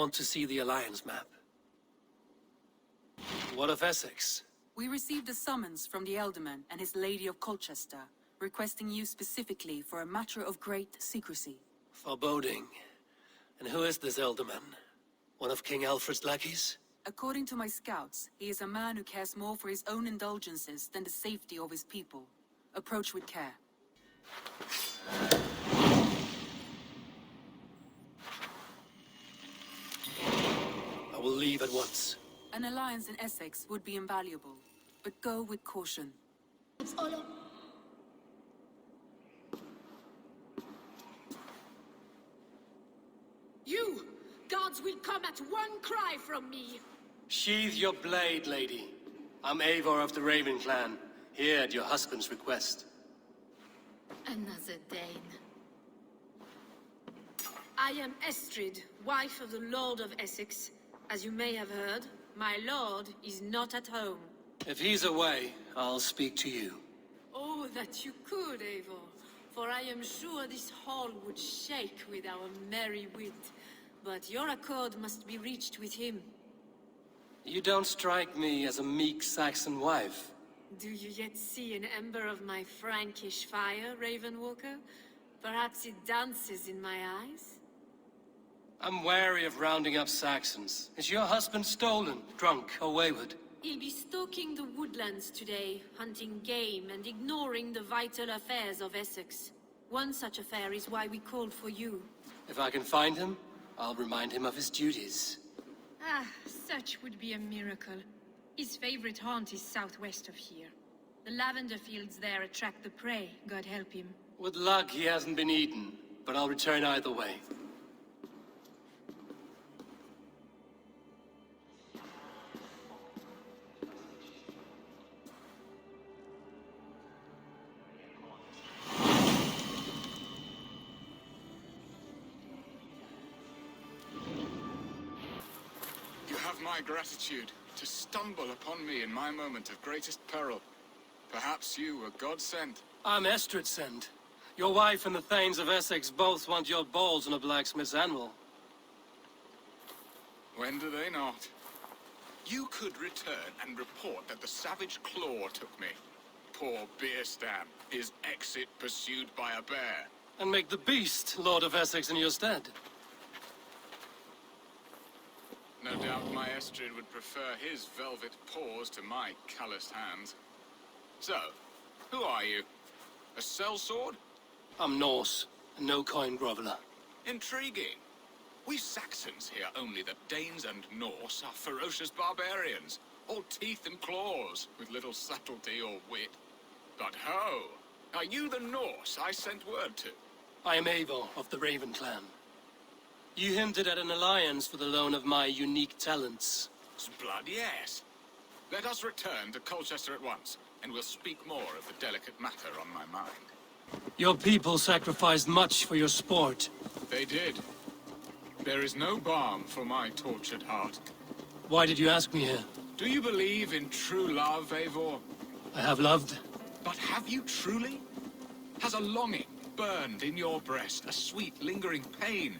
want to see the Alliance map. What of Essex? We received a summons from the Ealdorman and his Lady of Colchester, requesting you specifically for a matter of great secrecy. Foreboding. And who is this Ealdorman? One of King Alfred's lackeys? According to my scouts, he is a man who cares more for his own indulgences than the safety of his people. Approach with care. I will leave at once. An alliance in Essex would be invaluable, but go with caution. It's all up. You! Gods will come at one cry from me! Sheathe your blade, lady. I'm Eivor of the Raven clan, here at your husband's request. Another Dane. I am Estrid, wife of the Lord of Essex. As you may have heard, my lord is not at home. If he's away, I'll speak to you. Oh, that you could, Eivor. For I am sure this hall would shake with our merry wit. But your accord must be reached with him. You don't strike me as a meek Saxon wife. Do you yet see an ember of my Frankish fire, Ravenwalker? Perhaps it dances in my eyes? I'm wary of rounding up Saxons. Is your husband stolen, drunk, or wayward? He'll be stalking the woodlands today, hunting game and ignoring the vital affairs of Essex. One such affair is why we called for you. If I can find him, I'll remind him of his duties. Ah, such would be a miracle. His favorite haunt is southwest of here. The lavender fields there attract the prey, God help him. With luck, he hasn't been eaten, but I'll return either way. You have my gratitude to stumble upon me in my moment of greatest peril. Perhaps you were God-sent. I'm Estrid sent. Your wife and the Thanes of Essex both want your balls on a blacksmith's anvil. When do they not? You could return and report that the savage Claw took me. Poor Beerstan, his exit pursued by a bear. And make the beast Lord of Essex in your stead. No doubt my Estrid would prefer his velvet paws to my calloused hands. So, who are you? A sellsword? I'm Norse, and no coin groveler. Intriguing. We Saxons hear only that Danes and Norse are ferocious barbarians, all teeth and claws, with little subtlety or wit. But ho! Are you the Norse I sent word to? I am Eivor of the Raven clan. You hinted at an alliance for the loan of my unique talents. Blood, yes. Let us return to Colchester at once, and we'll speak more of the delicate matter on my mind. Your people sacrificed much for your sport. They did. There is no balm for my tortured heart. Why did you ask me here? Do you believe in true love, Eivor? I have loved. But have you truly? Has a longing burned in your breast, a sweet, lingering pain,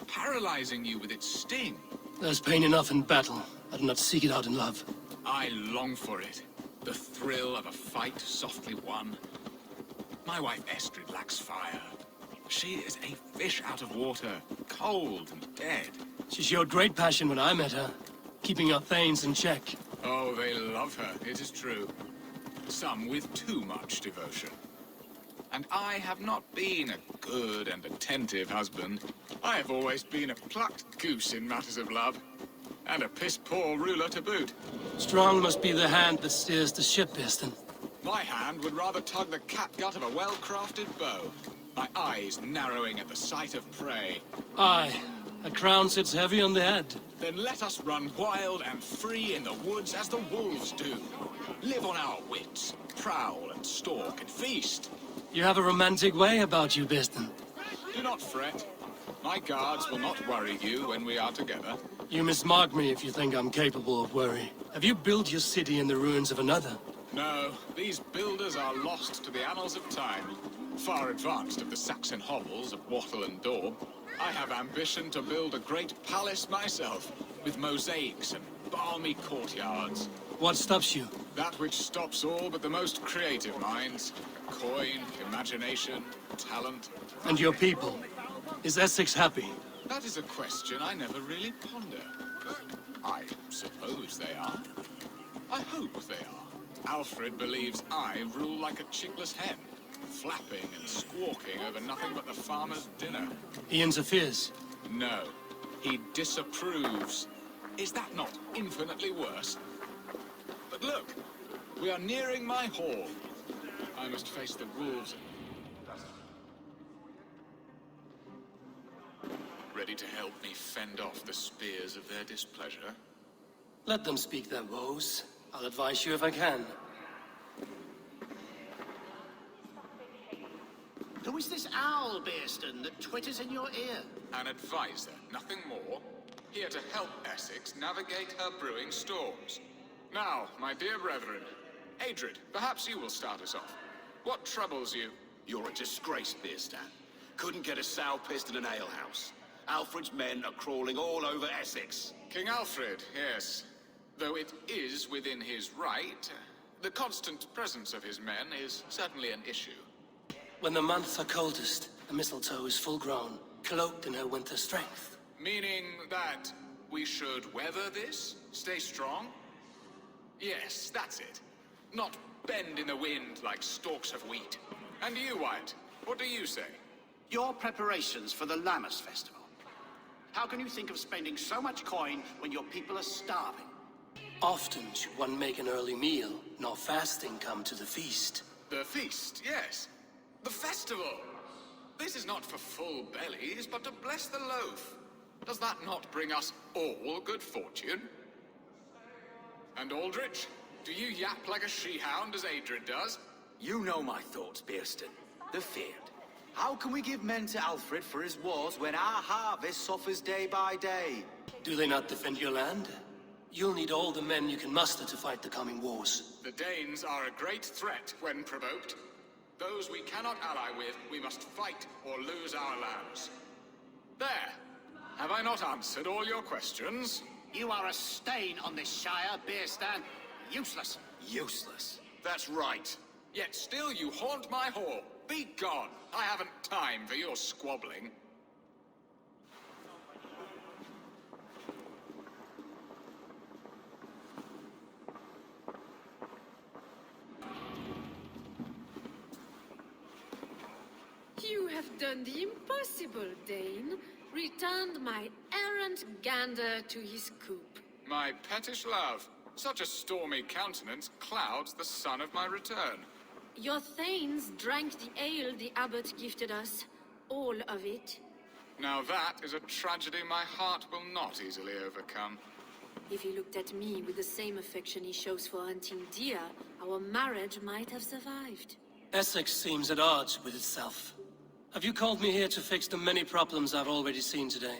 paralyzing you with its sting? There's pain enough in battle. I do not seek it out in love. I long for it. The thrill of a fight softly won. My wife Estrid lacks fire. She is a fish out of water, cold and dead. She showed great passion when I met her, keeping our Thanes in check. Oh, they love her, it is true. Some with too much devotion. And I have not been a good and attentive husband. I have always been a plucked goose in matters of love. And a piss-poor ruler to boot. Strong must be the hand that steers the ship, Piston. My hand would rather tug the catgut of a well-crafted bow. My eyes narrowing at the sight of prey. Aye, a crown sits heavy on the head. Then let us run wild and free in the woods as the wolves do. Live on our wits, prowl and stalk and feast. You have a romantic way about you, Piston. Do not fret. My guards will not worry you when we are together. You mismark me if you think I'm capable of worry. Have you built your city in the ruins of another? No, these builders are lost to the annals of time. Far advanced of the Saxon hovels of wattle and daub. I have ambition to build a great palace myself, with mosaics and balmy courtyards. What stops you? That which stops all but the most creative minds. Coin, imagination, talent. And your people? Is Essex happy? That is a question I never really ponder. I suppose they are. I hope they are. Alfred believes I rule like a chickless hen, flapping and squawking over nothing but the farmer's dinner. He interferes. No, he disapproves. Is that not infinitely worse? But look, we are nearing my hall. I must face the wolves. Ready to help me fend off the spears of their displeasure? Let them speak their woes. I'll advise you if I can. Who is this owl, Bearston, that twitters in your ear? An advisor, nothing more. Here to help Essex navigate her brewing storms. Now, my dear brethren, Adrid, perhaps you will start us off. What troubles you? You're a disgrace, Bearstan. Couldn't get a sow pissed in an alehouse. Alfred's men are crawling all over Essex. King Alfred, yes. Though it is within his right, the constant presence of his men is certainly an issue. When the months are coldest, the mistletoe is full grown, cloaked in her winter strength. Meaning that we should weather this? Stay strong? Yes, that's it. Not bend in the wind like stalks of wheat. And you, Wyatt, what do you say? Your preparations for the Lammas festival. How can you think of spending so much coin when your people are starving? Often should one make an early meal, nor fasting come to the feast. The feast, yes. The festival. This is not for full bellies, but to bless the loaf. Does that not bring us all good fortune? And Aldrich, do you yap like a she-hound as Adrid does? You know my thoughts, Bearston. The feared. How can we give men to Alfred for his wars when our harvest suffers day by day? Do they not defend your land? You'll need all the men you can muster to fight the coming wars. The Danes are a great threat when provoked. Those we cannot ally with, we must fight or lose our lands. There! Have I not answered all your questions? You are a stain on this shire, Bearstan. Useless. Useless. That's right. Yet still you haunt my hall. Be gone! I haven't time for your squabbling. You have done the impossible, Dane. Returned my errant gander to his coop. My pettish love, such a stormy countenance clouds the sun of my return. Your thanes drank the ale the abbot gifted us. All of it. Now that is a tragedy my heart will not easily overcome. If he looked at me with the same affection he shows for hunting deer, our marriage might have survived. Essex seems at odds with itself. Have you called me here to fix the many problems I've already seen today?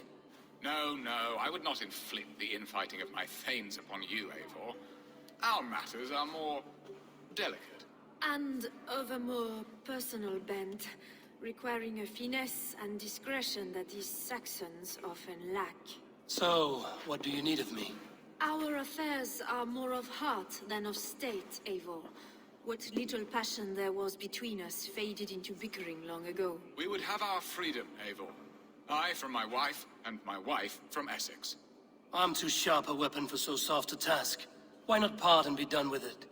No, no, I would not inflict the infighting of my thanes upon you, Eivor. Our matters are more delicate. And of a more personal bent, requiring a finesse and discretion that these Saxons often lack. So, what do you need of me? Our affairs are more of heart than of state, Eivor. What little passion there was between us faded into bickering long ago. We would have our freedom, Eivor. I from my wife, and my wife from Essex. I'm too sharp a weapon for so soft a task. Why not part and be done with it?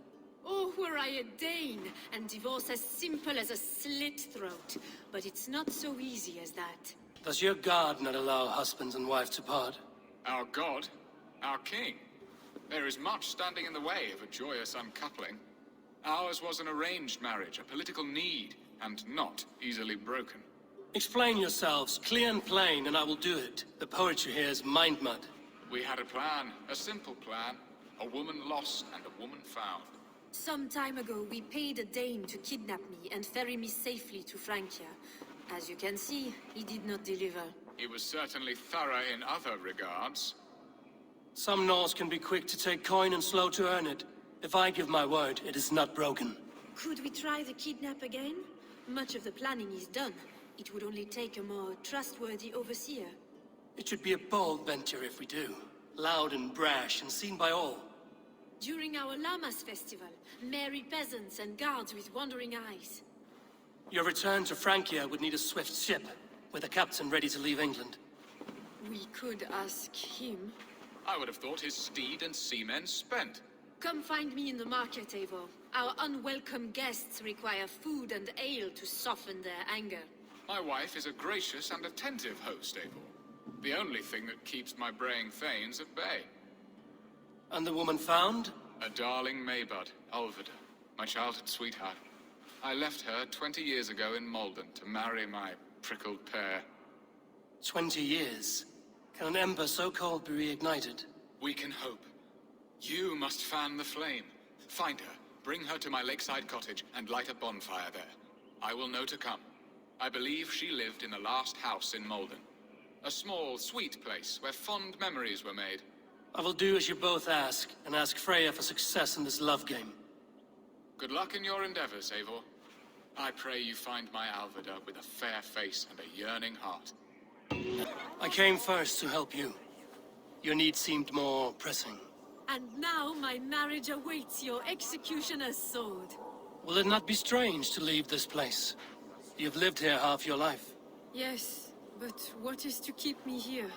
Oh, were I a Dane, and divorce as simple as a slit throat. But it's not so easy as that. Does your god not allow husbands and wives to part? Our god, our king. There is much standing in the way of a joyous uncoupling. Ours was an arranged marriage, a political need, and not easily broken. Explain yourselves, clear and plain, and I will do it. The poetry here is mind mud. We had a plan, a simple plan. A woman lost and a woman found. Some time ago, we paid a Dane to kidnap me and ferry me safely to Francia. As you can see, he did not deliver. He was certainly thorough in other regards. Some Norse can be quick to take coin and slow to earn it. If I give my word, it is not broken. Could we try the kidnap again? Much of the planning is done. It would only take a more trustworthy overseer. It should be a bold venture if we do. Loud and brash and seen by all. During our Llamas festival, merry peasants and guards with wandering eyes. Your return to Francia would need a swift ship, with a captain ready to leave England. We could ask him. I would have thought his steed and seamen spent. Come find me in the market, Eivor. Our unwelcome guests require food and ale to soften their anger. My wife is a gracious and attentive host, Eivor. The only thing that keeps my braying thanes at bay. And the woman found? A darling Maybud, Ulvida, my childhood sweetheart. I left her 20 years ago in Malden to marry my prickled pear. 20 years? Can an ember so cold be reignited? We can hope. You must fan the flame. Find her, bring her to my lakeside cottage, and light a bonfire there. I will know to come. I believe she lived in the last house in Malden. A small, sweet place where fond memories were made. I will do as you both ask, and ask Freya for success in this love game. Good luck in your endeavors, Eivor. I pray you find my Alvida with a fair face and a yearning heart. I came first to help you. Your need seemed more pressing. And now my marriage awaits your executioner's sword. Will it not be strange to leave this place? You've lived here half your life. Yes, but what is to keep me here?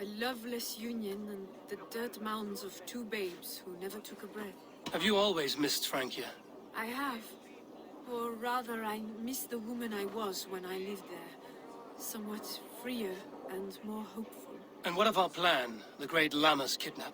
A loveless union and the dirt mounds of two babes who never took a breath. Have you always missed Francia? I have. Or rather, I miss the woman I was when I lived there. Somewhat freer and more hopeful. And what of our plan, the great Llamas kidnap?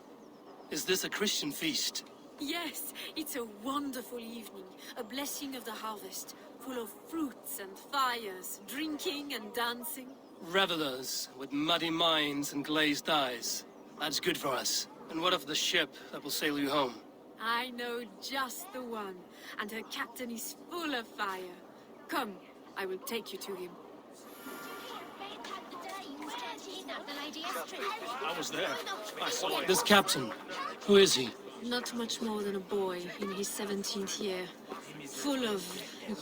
Is this a Christian feast? Yes, it's a wonderful evening. A blessing of the harvest, full of fruits and fires, drinking and dancing. Revelers with muddy minds and glazed eyes. That's good for us. And what of the ship that will sail you home? I know just the one, and her captain is full of fire. Come, I will take you to him. I was there. I saw it. This captain, who is he? Not much more than a boy in his 17th year, full of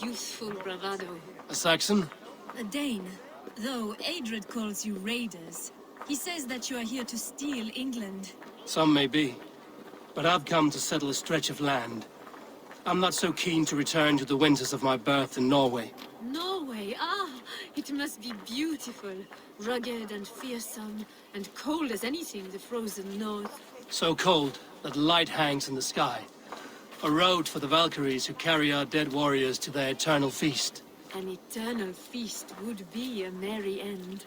youthful bravado. A Saxon? A Dane, though Adred calls you raiders. He says that you are here to steal England. Some may be. But I've come to settle a stretch of land. I'm not so keen to return to the winters of my birth in Norway. Norway, it must be beautiful. Rugged and fearsome, and cold as anything the frozen north. So cold that light hangs in the sky. A road for the Valkyries who carry our dead warriors to their eternal feast. An eternal feast would be a merry end.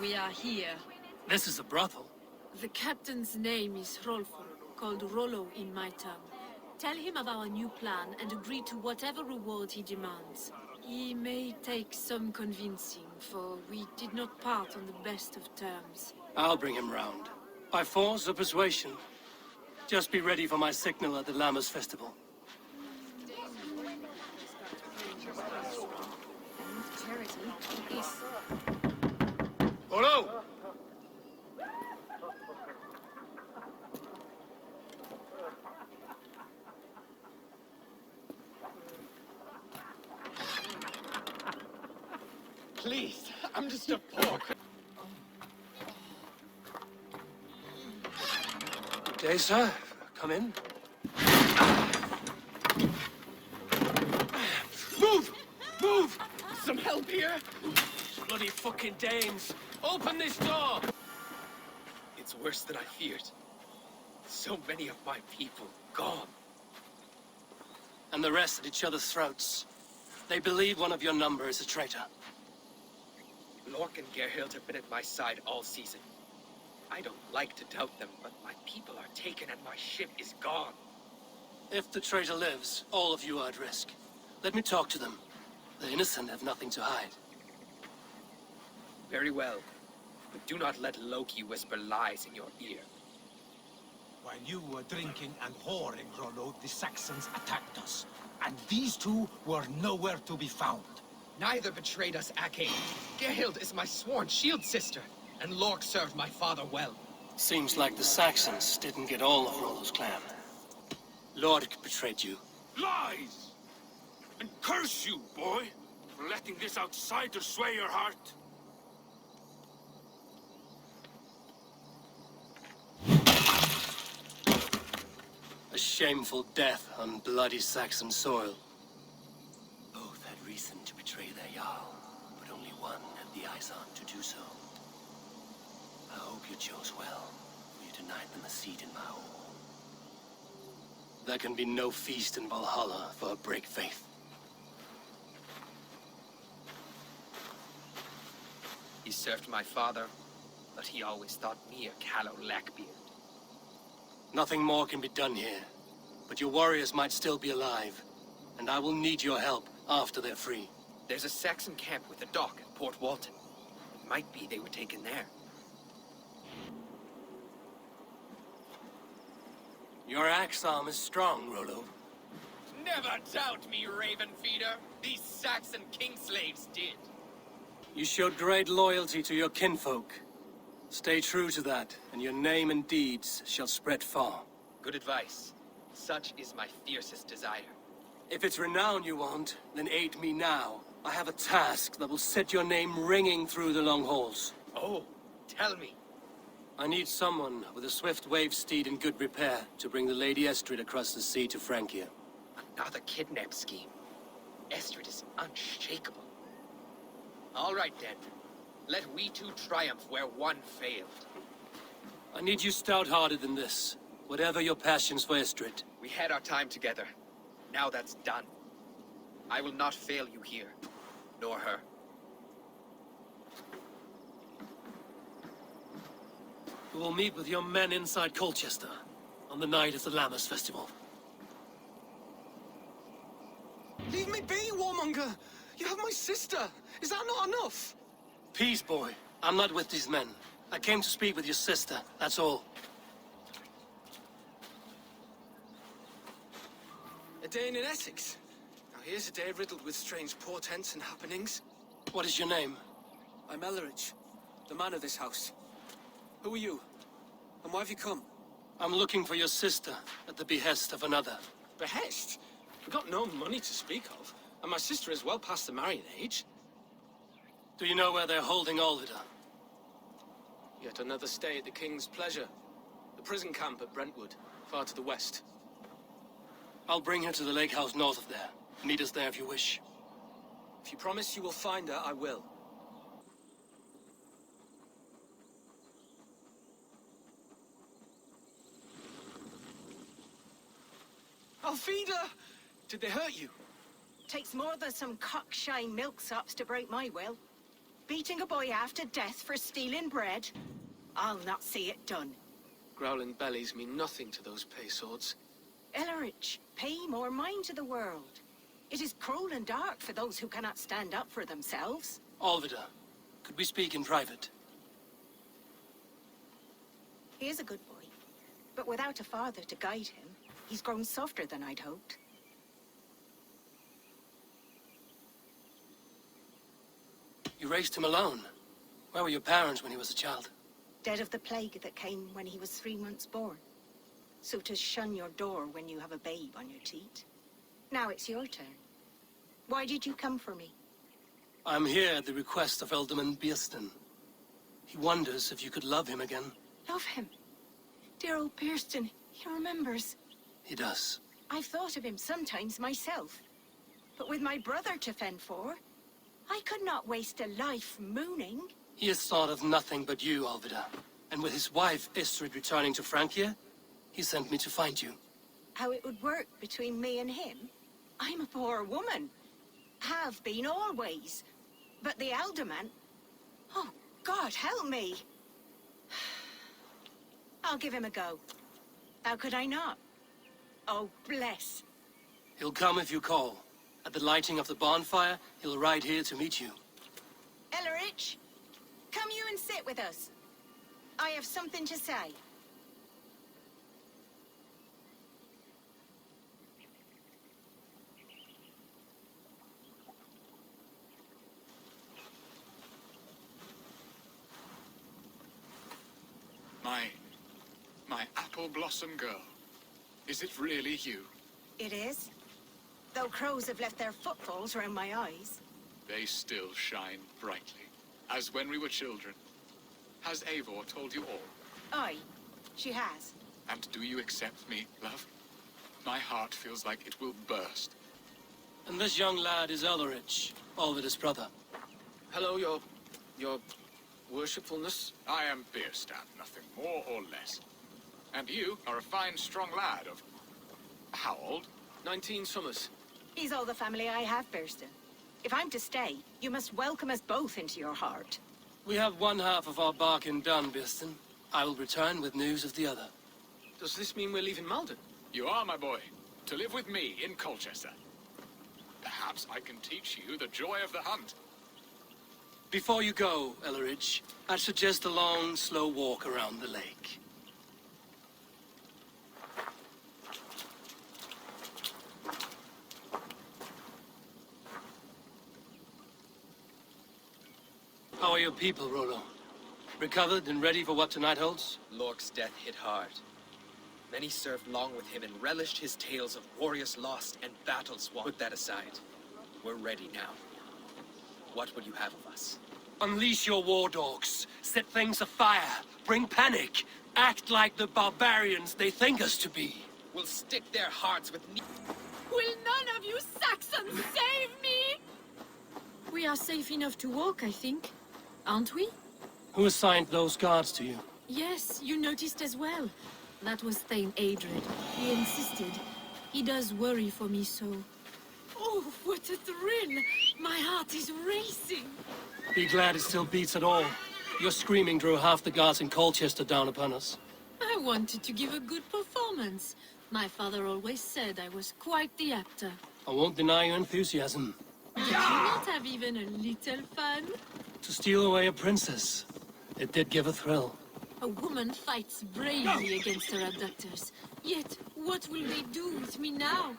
We are here. This is a brothel. The captain's name is Rolfo, called Rollo in my tongue. Tell him of our new plan and agree to whatever reward he demands. He may take some convincing, for we did not part on the best of terms. I'll bring him round. By force or persuasion. Just be ready for my signal at the Llamas Festival. Rollo! Please, I'm just a poor... Good day, sir. Come in. Move! Move! Some help here? Bloody fucking Danes! Open this door! It's worse than I feared. So many of my people gone. And the rest at each other's throats. They believe one of your number is a traitor. Lork and Gerhild have been at my side all season. I don't like to doubt them, but my people are taken and my ship is gone. If the traitor lives, all of you are at risk. Let me talk to them. The innocent have nothing to hide. Very well. But do not let Loki whisper lies in your ear. While you were drinking and whoring, Rollo, the Saxons attacked us. And these two were nowhere to be found. Neither betrayed us, Ake. Gerhild is my sworn shield sister, and Lork served my father well. Seems like the Saxons didn't get all of Rollo's clan. Lord betrayed you. Lies! And curse you, boy, for letting this outsider sway your heart. A shameful death on bloody Saxon soil. Both had reason to betray their Jarl, but only one had the eyes on to do so. I hope you chose well, for you denied them a seat in my hall. There can be no feast in Valhalla for a break faith. He served my father, but he always thought me a callow lackbeard. Nothing more can be done here, but your warriors might still be alive, and I will need your help after they're free. There's a Saxon camp with a dock at Port Walton. It might be they were taken there. Your axe arm is strong, Rollo. Never doubt me, Raven Feeder. These Saxon king-slaves did. You showed great loyalty to your kinfolk. Stay true to that, and your name and deeds shall spread far. Good advice. Such is my fiercest desire. If it's renown you want, then aid me now. I have a task that will set your name ringing through the long halls. Oh, tell me. I need someone with a swift wave steed in good repair to bring the Lady Estrid across the sea to Francia. Another kidnap scheme. Estrid is unshakable. All right, then. Let we two triumph where one failed. I need you stout-hearted in this, whatever your passions for Estrid. We had our time together. Now that's done. I will not fail you here, nor her. We will meet with your men inside Colchester on the night of the Lammas Festival. Leave me be, warmonger! You have my sister! Is that not enough? Peace, boy. I'm not with these men. I came to speak with your sister, that's all. A day in Essex. Now here's a day riddled with strange portents and happenings. What is your name? I'm Ellerich, the man of this house. Who are you? And why have you come? I'm looking for your sister at the behest of another. Behest? We've got no money to speak of, and my sister is well past the marrying age. Do you know where they're holding Alvida? Yet another stay at the King's pleasure. The prison camp at Brentwood, far to the west. I'll bring her to the lake house north of there. Meet us there if you wish. If you promise you will find her, I will. Alfida! Did they hurt you? Takes more than some cockshine milksops to break my will. Beating a boy half to death for stealing bread? I'll not see it done. Growling bellies mean nothing to those pay swords. Ellerich, pay more mind to the world. It is cruel and dark for those who cannot stand up for themselves. Alvida, could we speak in private? He is a good boy, but without a father to guide him, he's grown softer than I'd hoped. You raised him alone. Where were your parents when he was a child? Dead of the plague that came when he was 3 months born. So to shun your door when you have a babe on your teat. Now it's your turn. Why did you come for me? I'm here at the request of Alderman Beerston. He wonders if you could love him again. Love him? Dear old Beerston, he remembers. He does. I've thought of him sometimes myself. But with my brother to fend for, I could not waste a life mooning. He has thought of nothing but you, Alvida. And with his wife, Istrid, returning to Francia, he sent me to find you. How it would work between me and him? I'm a poor woman. Have been always. But the alderman... Oh, God, help me. I'll give him a go. How could I not? Oh, bless. He'll come if you call. At the lighting of the bonfire, he'll ride here to meet you. Ellerich, come you and sit with us. I have something to say. My My apple blossom girl. Is it really you? It is. Though crows have left their footfalls around my eyes. They still shine brightly, as when we were children. Has Eivor told you all? Aye, she has. And do you accept me, love? My heart feels like it will burst. And this young lad is Elrich, Olvid's brother. Hello, your worshipfulness. I am Bierstadt, nothing more or less. And you are a fine, strong lad of... how old? 19 summers. He's all the family I have, Burston. If I'm to stay, you must welcome us both into your heart. We have one half of our bargain done, Birston. I will return with news of the other. Does this mean we're leaving Malden? You are, my boy, to live with me in Colchester. Perhaps I can teach you the joy of the hunt. Before you go, Elrich, I'd suggest a long, slow walk around the lake. How are your people, Rollo? Recovered and ready for what tonight holds? Lork's death hit hard. Many served long with him and relished his tales of warriors lost and battles won. Put that aside. We're ready now. What will you have of us? Unleash your war dogs. Set things afire. Bring panic. Act like the barbarians they think us to be. We'll stick their hearts with Will none of you Saxons save me? We are safe enough to walk, I think. Aren't we? Who assigned those guards to you? Yes, you noticed as well. That was Thane Adred. He insisted. He does worry for me so. Oh, what a thrill! My heart is racing. Be glad it still beats at all. Your screaming drew half the guards in Colchester down upon us. I wanted to give a good performance. My father always said I was quite the actor. I won't deny your enthusiasm. Did you not have even a little fun? To steal away a princess. It did give a thrill. A woman fights bravely against her abductors. Yet, what will they do with me now?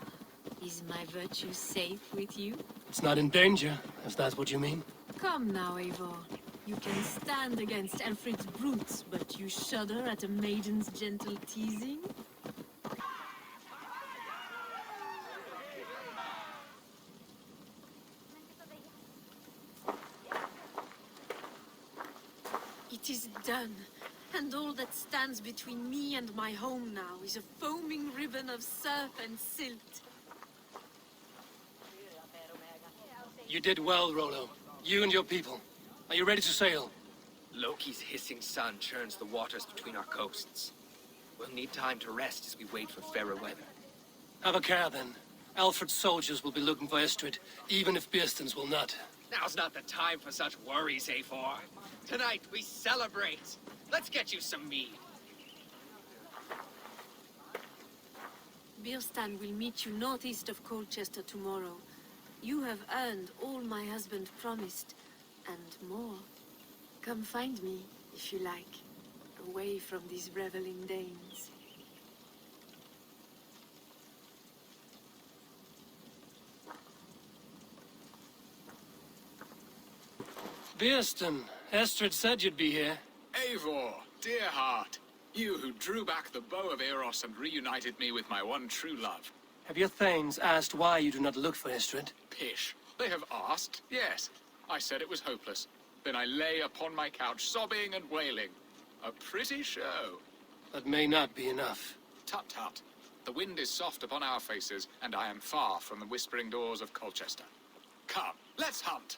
Is my virtue safe with you? It's not in danger, if that's what you mean. Come now, Eivor. You can stand against Alfred's brutes, but you shudder at a maiden's gentle teasing? It is done, and all that stands between me and my home now is a foaming ribbon of surf and silt. You did well, Rollo. You and your people. Are you ready to sail? Loki's hissing sun churns the waters between our coasts. We'll need time to rest as we wait for fairer weather. Have a care, then. Alfred's soldiers will be looking for Estrid, even if Birston's will not. Now's not the time for such worries, Eivor. Tonight we celebrate. Let's get you some mead. Birstan will meet you northeast of Colchester tomorrow. You have earned all my husband promised, and more. Come find me, if you like, away from these reveling Danes. Birston, Estrid said you'd be here. Eivor, dear heart. You who drew back the bow of Eros and reunited me with my one true love. Have your thanes asked why you do not look for Estrid? Pish. They have asked, yes. I said it was hopeless. Then I lay upon my couch, sobbing and wailing. A pretty show. That may not be enough. Tut tut. The wind is soft upon our faces, and I am far from the whispering doors of Colchester. Come, let's hunt.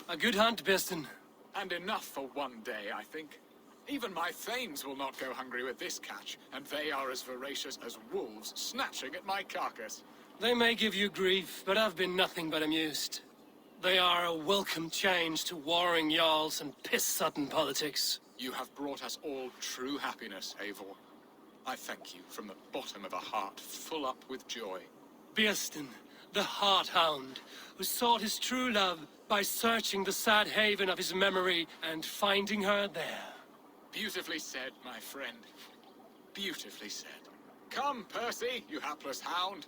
A good hunt, Birston. And enough for one day, I think. Even my thanes will not go hungry with this catch, and they are as voracious as wolves snatching at my carcass. They may give you grief, but I've been nothing but amused. They are a welcome change to warring jarls and piss-sodden politics. You have brought us all true happiness, Eivor. I thank you from the bottom of a heart full up with joy. Birston, the Heart-Hound, who sought his true love by searching the sad haven of his memory and finding her there. Beautifully said, my friend. Beautifully said. Come, Percy, you hapless hound.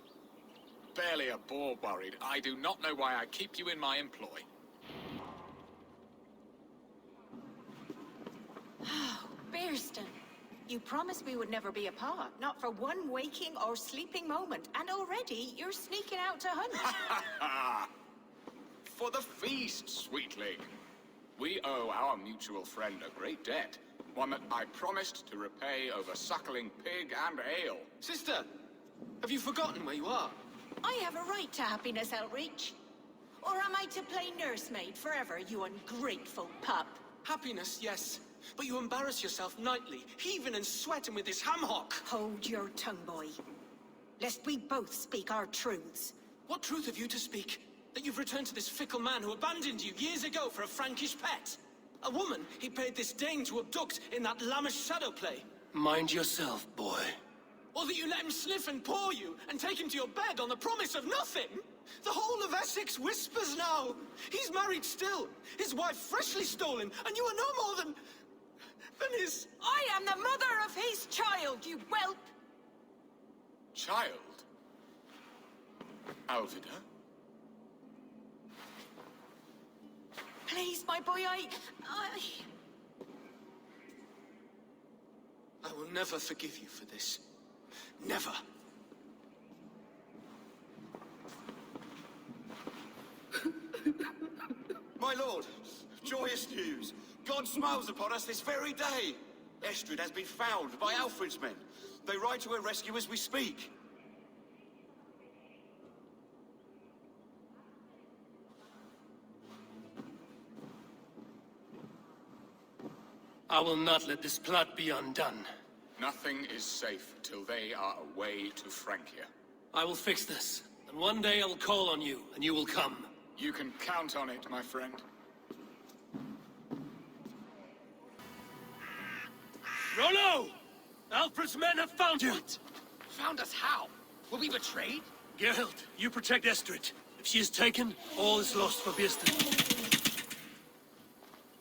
Barely a boar worried. I do not know why I keep you in my employ. Oh, Birston. You promised we would never be apart, not for one waking or sleeping moment. And already, you're sneaking out to hunt. For the feast, sweetling. We owe our mutual friend a great debt. One that I promised to repay over suckling pig and ale. Sister, have you forgotten where you are? I have a right to happiness, Outreach. Or am I to play nursemaid forever, you ungrateful pup? Happiness, yes. But you embarrass yourself nightly, heaving and sweating with this ham hock. Hold your tongue, boy. Lest we both speak our truths. What truth have you to speak? That you've returned to this fickle man who abandoned you years ago for a Frankish pet? A woman he paid this Dane to abduct in that lammish shadow play? Mind yourself, boy. Or that you let him sniff and paw you and take him to your bed on the promise of nothing? The whole of Essex whispers now. He's married still, his wife freshly stolen, and you are no more than his... I am the mother of his child, you whelp! Child? Alvida? Please, my boy, I will never forgive you for this. Never. My lord, joyous news. God smiles upon us this very day. Estrid has been found by Alfred's men. They ride to her rescue as we speak. I will not let this plot be undone. Nothing is safe till they are away to Francia. I will fix this, and one day I will call on you, and you will come. You can count on it, my friend. Rollo! Alfred's men have found you! What? Found us how? Were we betrayed? Gerhild, you protect Estrid. If she is taken, all is lost for Birsten.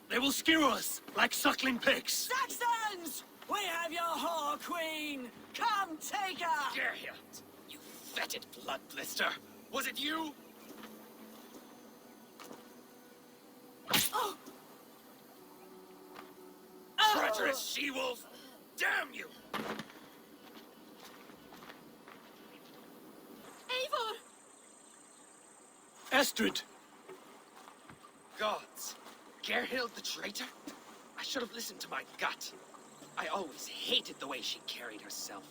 They will skewer us like suckling pigs. Saxons! We have your whore queen! Come take her! Gerhild, you fetid blood blister! Was it you? Oh! Treacherous she-wolf! Damn you! Eivor! Estrid! Gods! Gerhild the traitor? I should have listened to my gut. I always hated the way she carried herself,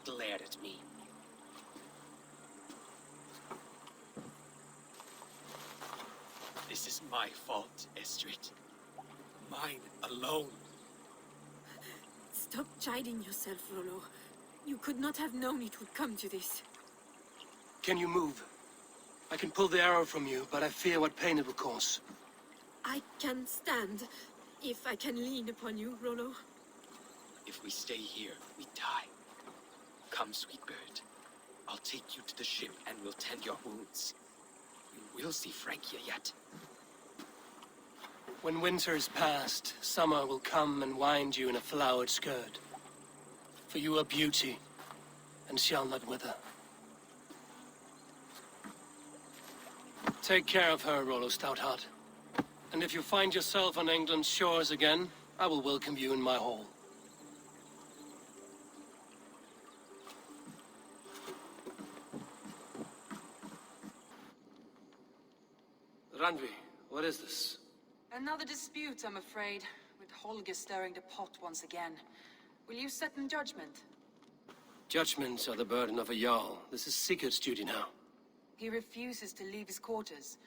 glared at me. This is my fault, Estrid. Mine alone. Stop chiding yourself, Rollo. You could not have known it would come to this. Can you move? I can pull the arrow from you, but I fear what pain it will cause. I can stand, if I can lean upon you, Rollo. If we stay here, we die. Come, sweet bird. I'll take you to the ship and we'll tend your wounds. You will see Francia yet. When winter is past, summer will come and wind you in a flowered skirt. For you are beauty, and shall not wither. Take care of her, Rollo Stoutheart. And if you find yourself on England's shores again, I will welcome you in my hall. Randvi, what is this? Another dispute, I'm afraid, with Holger stirring the pot once again. Will you set in judgment? Judgments are the burden of a Jarl. This is Sigurd's duty now. He refuses to leave his quarters.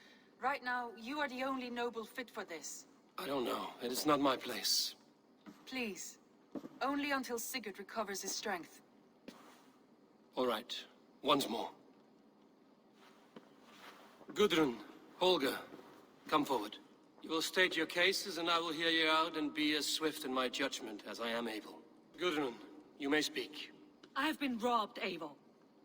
Right now, you are the only noble fit for this. I don't know. It is not my place. Please. Only until Sigurd recovers his strength. All right. Once more. Gudrun, Holger, come forward. You will state your cases, and I will hear you out and be as swift in my judgment as I am able. Gudrun, you may speak. I have been robbed, Eivor.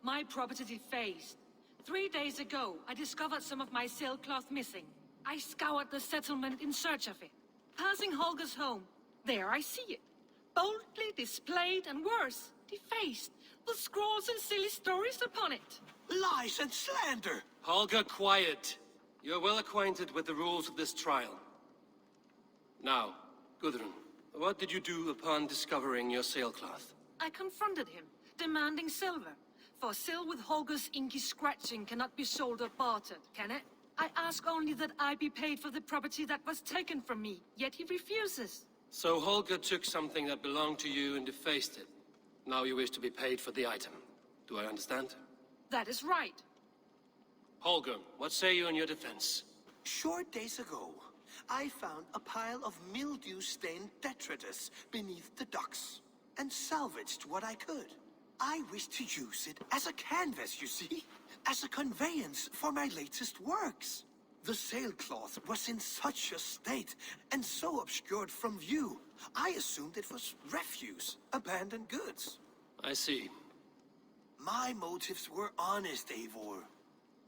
My property defaced. 3 days ago, I discovered some of my sailcloth missing. I scoured the settlement in search of it. Passing Holger's home, there I see it. Boldly displayed and worse, defaced, with scrawls and silly stories upon it. Lies and slander! Holger, quiet. You are well acquainted with the rules of this trial. Now, Gudrun, What did you do upon discovering your sailcloth? I confronted him, demanding silver. For sil with Holger's inky scratching cannot be sold or bartered, can it? I ask only that I be paid for the property that was taken from me, yet he refuses. So Holger took something that belonged to you and defaced it. Now you wish to be paid for the item. Do I understand? That is right. Holger, what say you in your defense? Short days ago, I found a pile of mildew-stained detritus beneath the docks, and salvaged what I could. I wish to use it as a canvas, you see? As a conveyance for my latest works. The sailcloth was in such a state, and so obscured from view, I assumed it was refuse, abandoned goods. I see. My motives were honest, Eivor.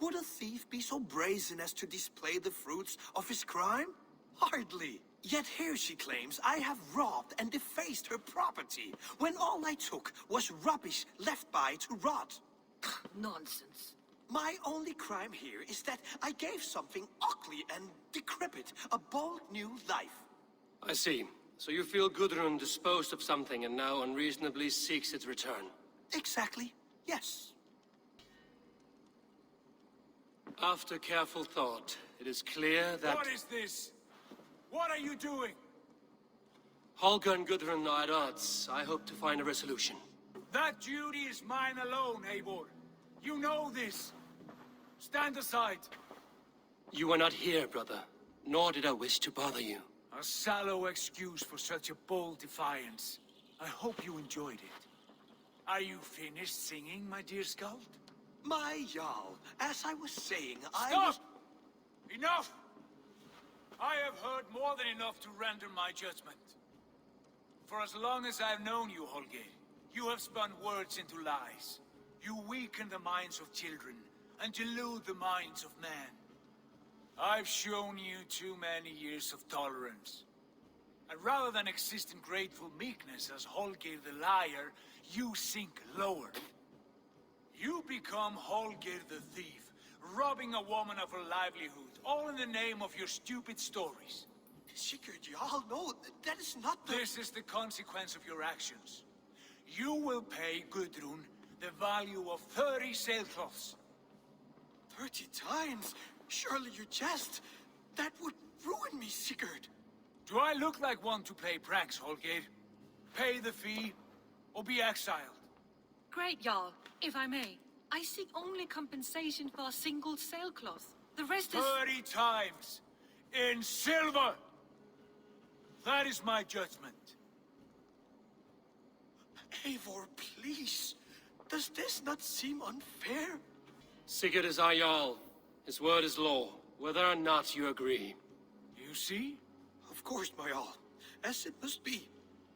Would a thief be so brazen as to display the fruits of his crime? Hardly. Yet here she claims I have robbed and defaced her property, when all I took was rubbish left by to rot. Nonsense. My only crime here is that I gave something ugly and decrepit a bold new life. I see. So you feel Gudrun disposed of something and now unreasonably seeks its return? Exactly, yes. After careful thought, it is clear that... What is this? What are you doing? Holger and Gudrun are at odds. I hope to find a resolution. That duty is mine alone, Eivor. You know this. Stand aside. You were not here, brother. Nor did I wish to bother you. A sallow excuse for such a bold defiance. I hope you enjoyed it. Are you finished singing, my dear Skald? My Jarl, as I was saying, Stop! Enough! I have heard more than enough to render my judgment. For as long as I've known you, Holger, you have spun words into lies. You weaken the minds of children and delude the minds of men. I've shown you too many years of tolerance. And rather than exist in grateful meekness as Holger the liar, you sink lower. You become Holger the thief, robbing a woman of her livelihood, all in the name of your stupid stories. Sigurd, Jarl, no, that is not the... This is the consequence of your actions. You will pay Gudrun the value of 30 sailcloths. 30 times? Surely you jest. That would ruin me, Sigurd. Do I look like one to play pranks, Holger? Pay the fee, or be exiled. Great, Jarl. If I may, I seek only compensation for a single sailcloth. The rest is... 30 times! In silver! That is my judgment. Eivor, please. Does this not seem unfair? Sigurd is our Jarl. His word is law, whether or not you agree. You see? Of course, my Jarl. As it must be.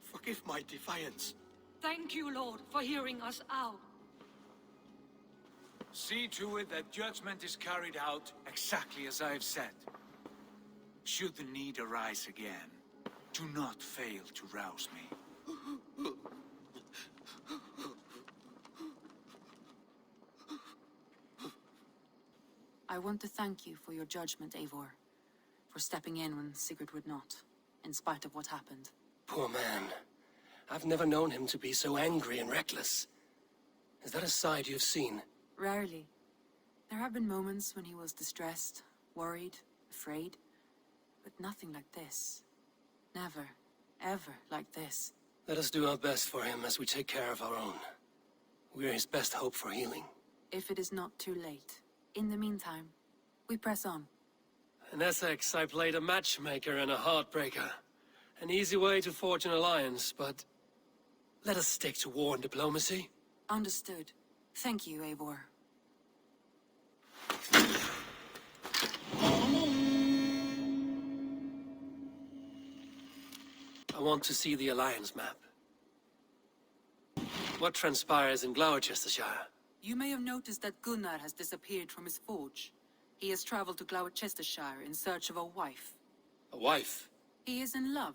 Forgive my defiance. Thank you, Lord, for hearing us out. See to it that judgment is carried out exactly as I have said. Should the need arise again, do not fail to rouse me. I want to thank you for your judgment, Eivor. For stepping in when Sigurd would not, in spite of what happened. Poor man. I've never known him to be so angry and reckless. Is that a side you've seen? Rarely. There have been moments when he was distressed, worried, afraid. But nothing like this. Never, ever like this. Let us do our best for him as we take care of our own. We're his best hope for healing. If it is not too late. In the meantime, we press on. In Essex, I played a matchmaker and a heartbreaker. An easy way to forge an alliance, but... let us stick to war and diplomacy. Understood. Thank you, Eivor. I want to see the alliance map. What transpires in Gloucestershire? You may have noticed that Gunnar has disappeared from his forge. He has traveled to Gloucestershire in search of a wife. A wife? He is in love.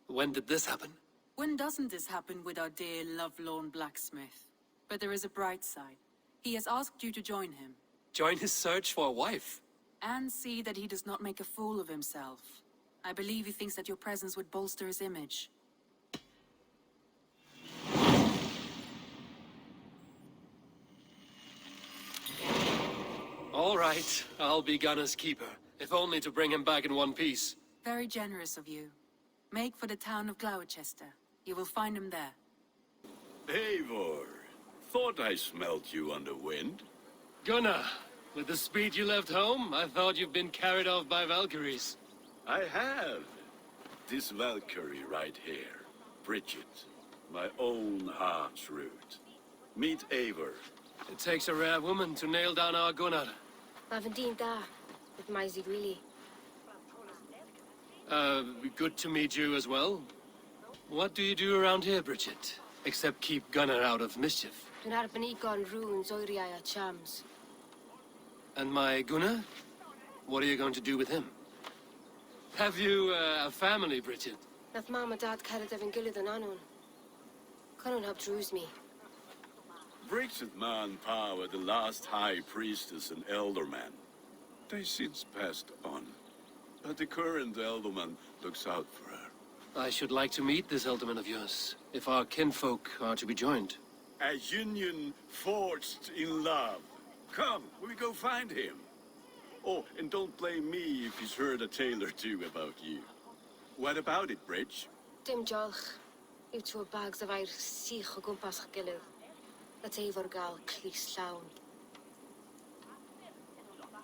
When did this happen? When doesn't this happen with our dear lovelorn blacksmith? But there is a bright side. He has asked you to join him. Join his search for a wife? And see that he does not make a fool of himself. I believe he thinks that your presence would bolster his image. All right, I'll be Gunner's keeper, if only to bring him back in one piece. Very generous of you. Make for the town of Gloucester. You will find him there. Eivor, thought I smelt you on the wind. Gunnar, with the speed you left home, I thought you've been carried off by Valkyries. I have. This Valkyrie right here, Bridget, my own heart's root. Meet Eivor. It takes a rare woman to nail down our Gunnar. Mavandine da, with my Zigwili. Good to meet you as well. What do you do around here, Bridget? Except keep Gunnar out of mischief. Dunarpanikon runes oiriaya chams. And my Gunnar? What are you going to do with him? Have you a family, Bridget? Nath mama dad carried evan gilid an anon. Cannon have drews me. Bridget man power, the last high priestess and elderman. They since passed on. But the current elderman looks out for her. I should like to meet this elderman of yours, if our kinfolk are to be joined. A union forged in love. Come, we go find him. Oh, and don't blame me if he's heard a tale or two about you. What about it, Bridge? Dim jolch. Yw to a bags of air sich o gwmpas gilid. That Eivor gal clis llawn.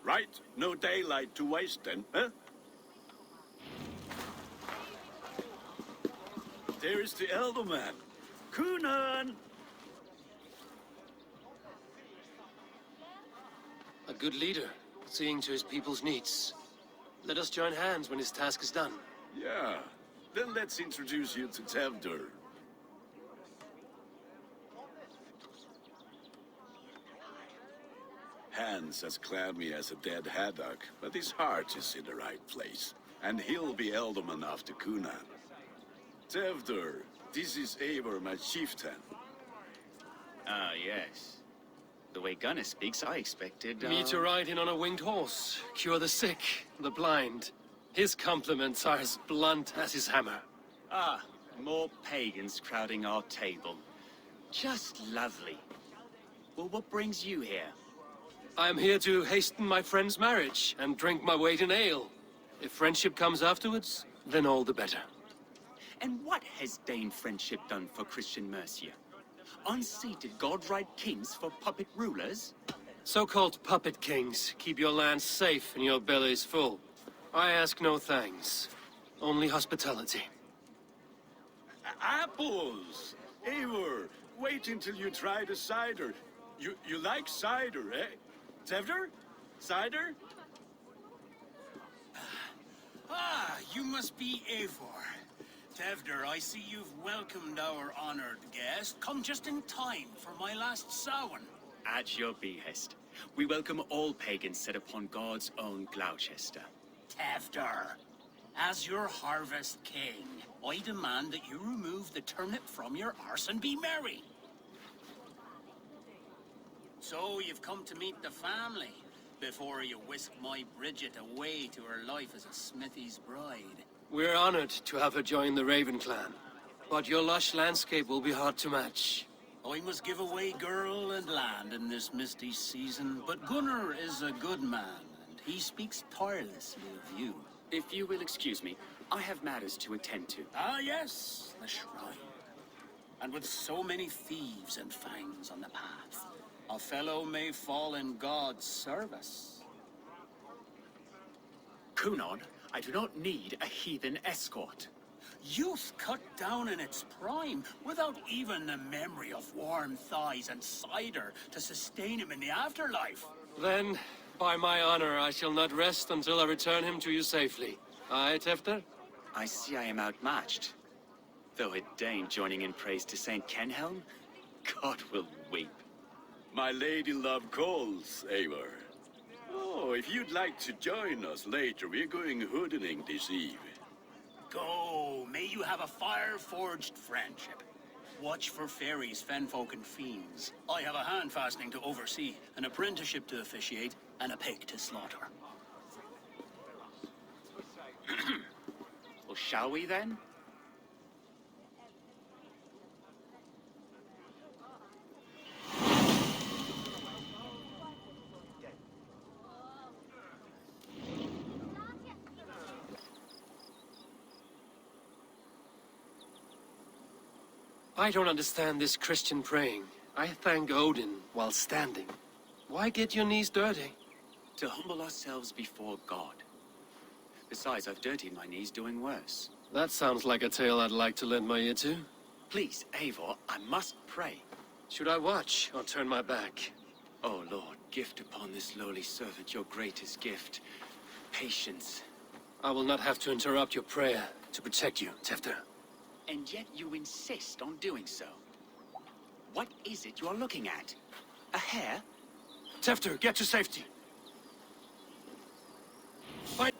Right, no daylight to waste then, huh? There is the elderman. Kunan! A good leader, seeing to his people's needs. Let us join hands when his task is done. Yeah, then let's introduce you to Tevdur. Hands as clammy as a dead haddock, but his heart is in the right place. And he'll be elderman after Kunan. Tevdur, this is Eivor, my chieftain. Ah, yes. The way Gunnar speaks, I expected, Me to ride in on a winged horse, cure the sick, the blind. His compliments are as blunt as his hammer. Ah, more pagans crowding our table. Just lovely. Well, what brings you here? I am here to hasten my friend's marriage and drink my weight in ale. If friendship comes afterwards, then all the better. And what has Dane friendship done for Christian Mercia? Unseated godright kings for puppet rulers? So-called puppet kings keep your lands safe and your bellies full. I ask no thanks, only hospitality. Apples! Eivor, wait until you try the cider. You like cider, eh? Tevdur? Cider? Ah, you must be Eivor. Tevdur, I see you've welcomed our honored guest. Come just in time for my last Samhain. At your behest. We welcome all pagans set upon God's own Gloucester. Tevdur, as your harvest king, I demand that you remove the turnip from your arse and be merry. So you've come to meet the family before you whisk my Bridget away to her life as a smithy's bride. We're honored to have her join the Raven clan, but your lush landscape will be hard to match. I must give away girl and land in this misty season, but Gunnar is a good man, and he speaks tirelessly of you. If you will excuse me, I have matters to attend to. Ah, yes, the shrine. And with so many thieves and fangs on the path, a fellow may fall in God's service. Kunod, I do not need a heathen escort. Youth cut down in its prime, without even the memory of warm thighs and cider to sustain him in the afterlife. Then, by my honor, I shall not rest until I return him to you safely. Aye, Tefter? I see I am outmatched. Though a Dane joining in praise to Saint Kenhelm, God will weep. My lady love calls, Eivor. Oh, if you'd like to join us later, we're going hoodening this eve. Go, may you have a fire-forged friendship. Watch for fairies, fenfolk, and fiends. I have a hand fastening to oversee, an apprenticeship to officiate, and a pig to slaughter. Shall we then? I don't understand this Christian praying. I thank Odin while standing. Why get your knees dirty? To humble ourselves before God. Besides, I've dirtied my knees doing worse. That sounds like a tale I'd like to lend my ear to. Please, Eivor, I must pray. Should I watch or turn my back? Oh Lord, gift upon this lowly servant your greatest gift. Patience. I will not have to interrupt your prayer to protect you, Tefter. And yet you insist on doing so. What is it you are looking at? A hare? Tefter, get to safety. Fight!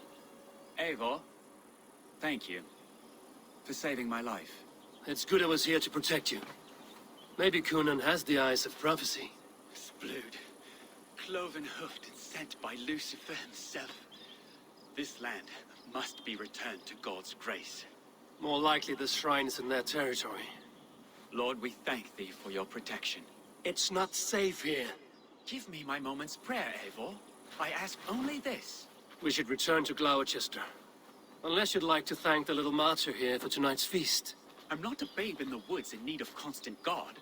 Eivor, thank you for saving my life. It's good I was here to protect you. Maybe Conan has the eyes of prophecy. Splood, cloven-hoofed and sent by Lucifer himself. This land must be returned to God's grace. More likely the shrine is in their territory. Lord, we thank thee for your protection. It's not safe here. Give me my moment's prayer, Eivor. I ask only this. We should return to Gloucester. Unless you'd like to thank the little martyr here for tonight's feast. I'm not a babe in the woods in need of constant guard.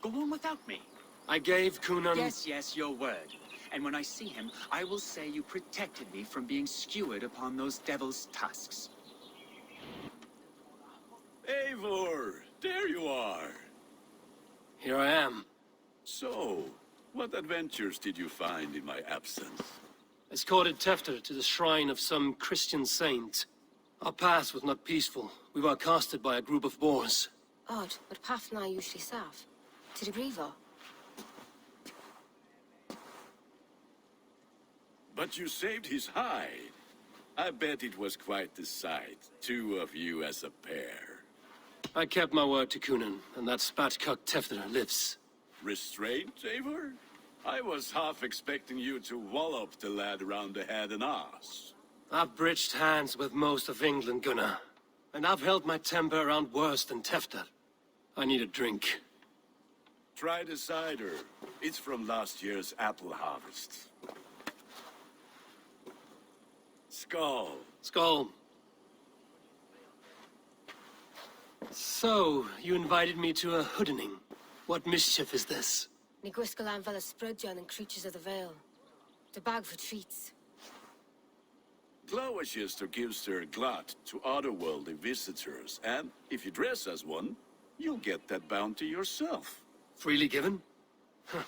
Go on without me. I gave Conan... Yes, your word. And when I see him, I will say you protected me from being skewered upon those devil's tusks. Eivor, there you are. Here I am. So, what adventures did you find in my absence? Escorted Tefter to the shrine of some Christian saint. Our path was not peaceful. We were accosted by a group of boars. Odd, but path na usually safe. To the Grievo. But you saved his hide. I bet it was quite the sight, two of you as a pair. I kept my word to Conan, and that spatcock Tefter lives. Restraint, Eivor? I was half expecting you to wallop the lad around the head and ass. I've bridged hands with most of England, Gunnar. And I've held my temper around worse than Tefter. I need a drink. Try the cider. It's from last year's apple harvest. Skull. Skull. So, you invited me to a hoodening. What mischief is this? Ni gwisgalan fel ysbrydion and creatures of the Vale. The bag for treats. Gloucester gives their glut to otherworldly visitors, and if you dress as one, you'll get that bounty yourself. Freely given? Huh.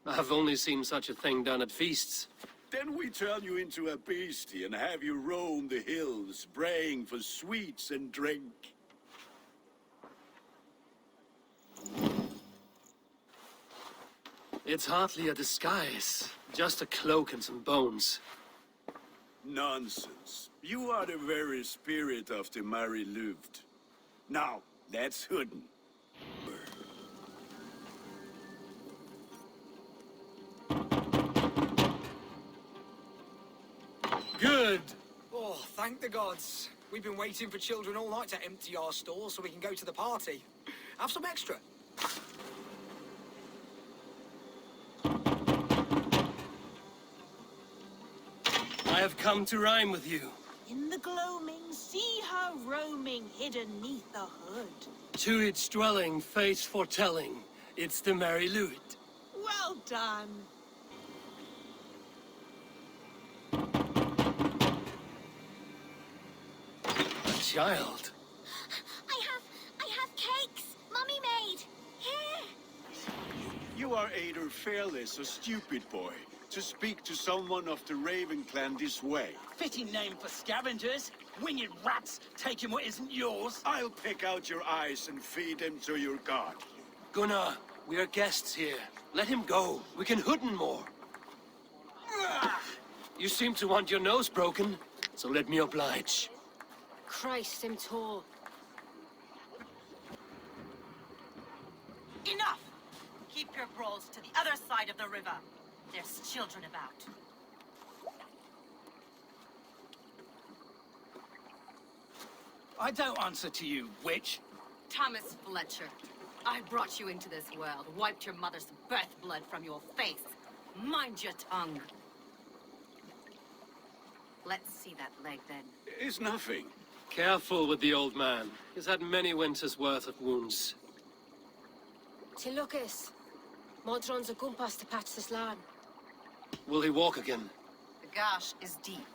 I've only seen such a thing done at feasts. Then we turn you into a beastie and have you roam the hills, braying for sweets and drink. It's hardly a disguise. Just a cloak and some bones. Nonsense. You are the very spirit of the Mary Luft. Now, let's hooden. Good! Oh, thank the gods. We've been waiting for children all night to empty our stores so we can go to the party. Have some extra. I have come to rhyme with you. In the gloaming, see her roaming, hidden neath the hood. To its dwelling, face foretelling, it's the Mary Luit. Well done. A child. I have cakes. Mummy made. Here. You are either fearless or stupid, boy, to speak to someone of the Raven clan this way. Fitting name for scavengers. Winged rats taking what isn't yours. I'll pick out your eyes and feed them to your god. Gunnar, we are guests here. Let him go. We can hooden more. You seem to want your nose broken, so let me oblige. Christ, him tall. Enough! Keep your brawls to the other side of the river. There's children about. I don't answer to you, witch. Thomas Fletcher, I brought you into this world, wiped your mother's birth blood from your face. Mind your tongue. Let's see that leg, then. It's nothing. Careful with the old man. He's had many winters' worth of wounds. Te lucas. Modron's a gumpas to patch this land. Will he walk again? The gash is deep.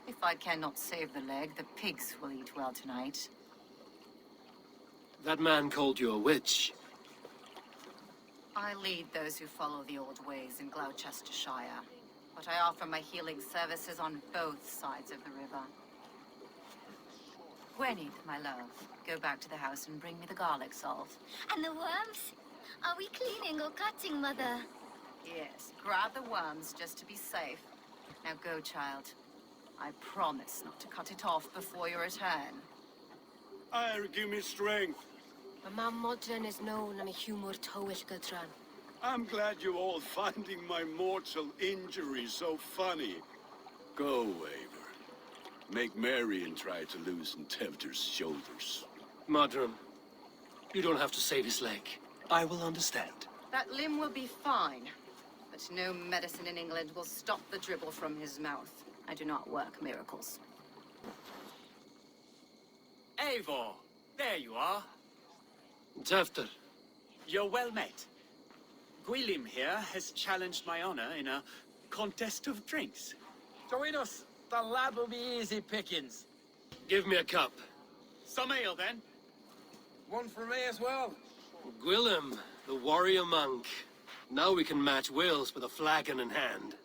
If I cannot save the leg, the pigs will eat well tonight. That man called you a witch. I lead those who follow the old ways in Gloucestershire, but I offer my healing services on both sides of the river. Gwenny, my love, go back to the house and bring me the garlic salt. And the worms? Are we cleaning or cutting, Mother? Yes, grab the worms just to be safe. Now go, child. I promise not to cut it off before your return. Give me strength. My mam Modron is known am a humor towish gadran. I'm glad you're all finding my mortal injury so funny. Go, Eivor. Make merry and try to loosen Tevder's shoulders. Modron, you don't have to save his leg. I will understand. That limb will be fine, but no medicine in England will stop the dribble from his mouth. I do not work miracles. Eivor, there you are. Tefter. You're well met. Gwilym here has challenged my honor in a contest of drinks. Join us. The lad will be easy pickings. Give me a cup. Some ale, then. One for me as well. Gwilym, the warrior monk. Now we can match wills with a flagon in hand.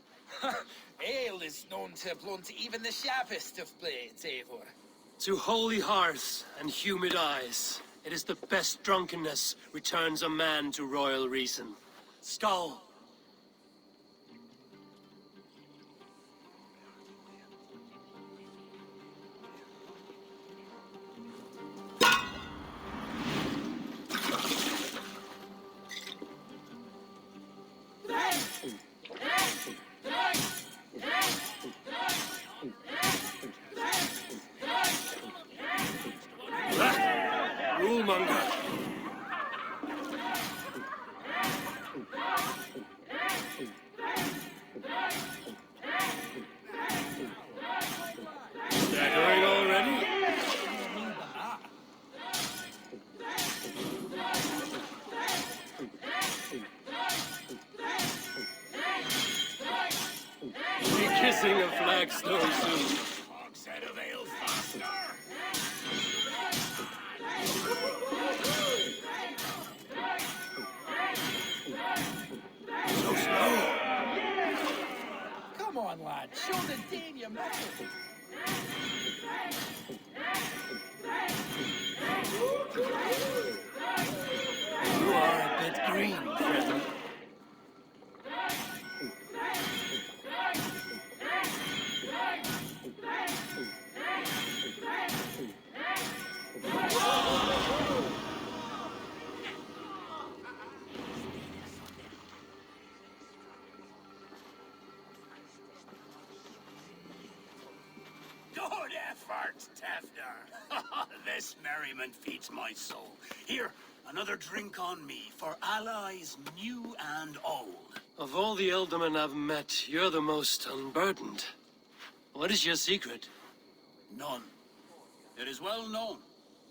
Ale is known to blunt even the sharpest of blades, Eivor. To holy hearths and humid eyes, it is the best drunkenness returns a man to royal reason. Skull. Rulemonger. Staggering already? Be kissing a flagstone soon. Hogshead of ale faster! So slow. Come on, lad. Show the Dane your mettle. You are a bit green, Fredden. Good effort, Tefder. This merriment feeds my soul. Here, another drink on me for allies new and old. Of all the Eldermen I've met, you're the most unburdened. What is your secret? None. It is well known.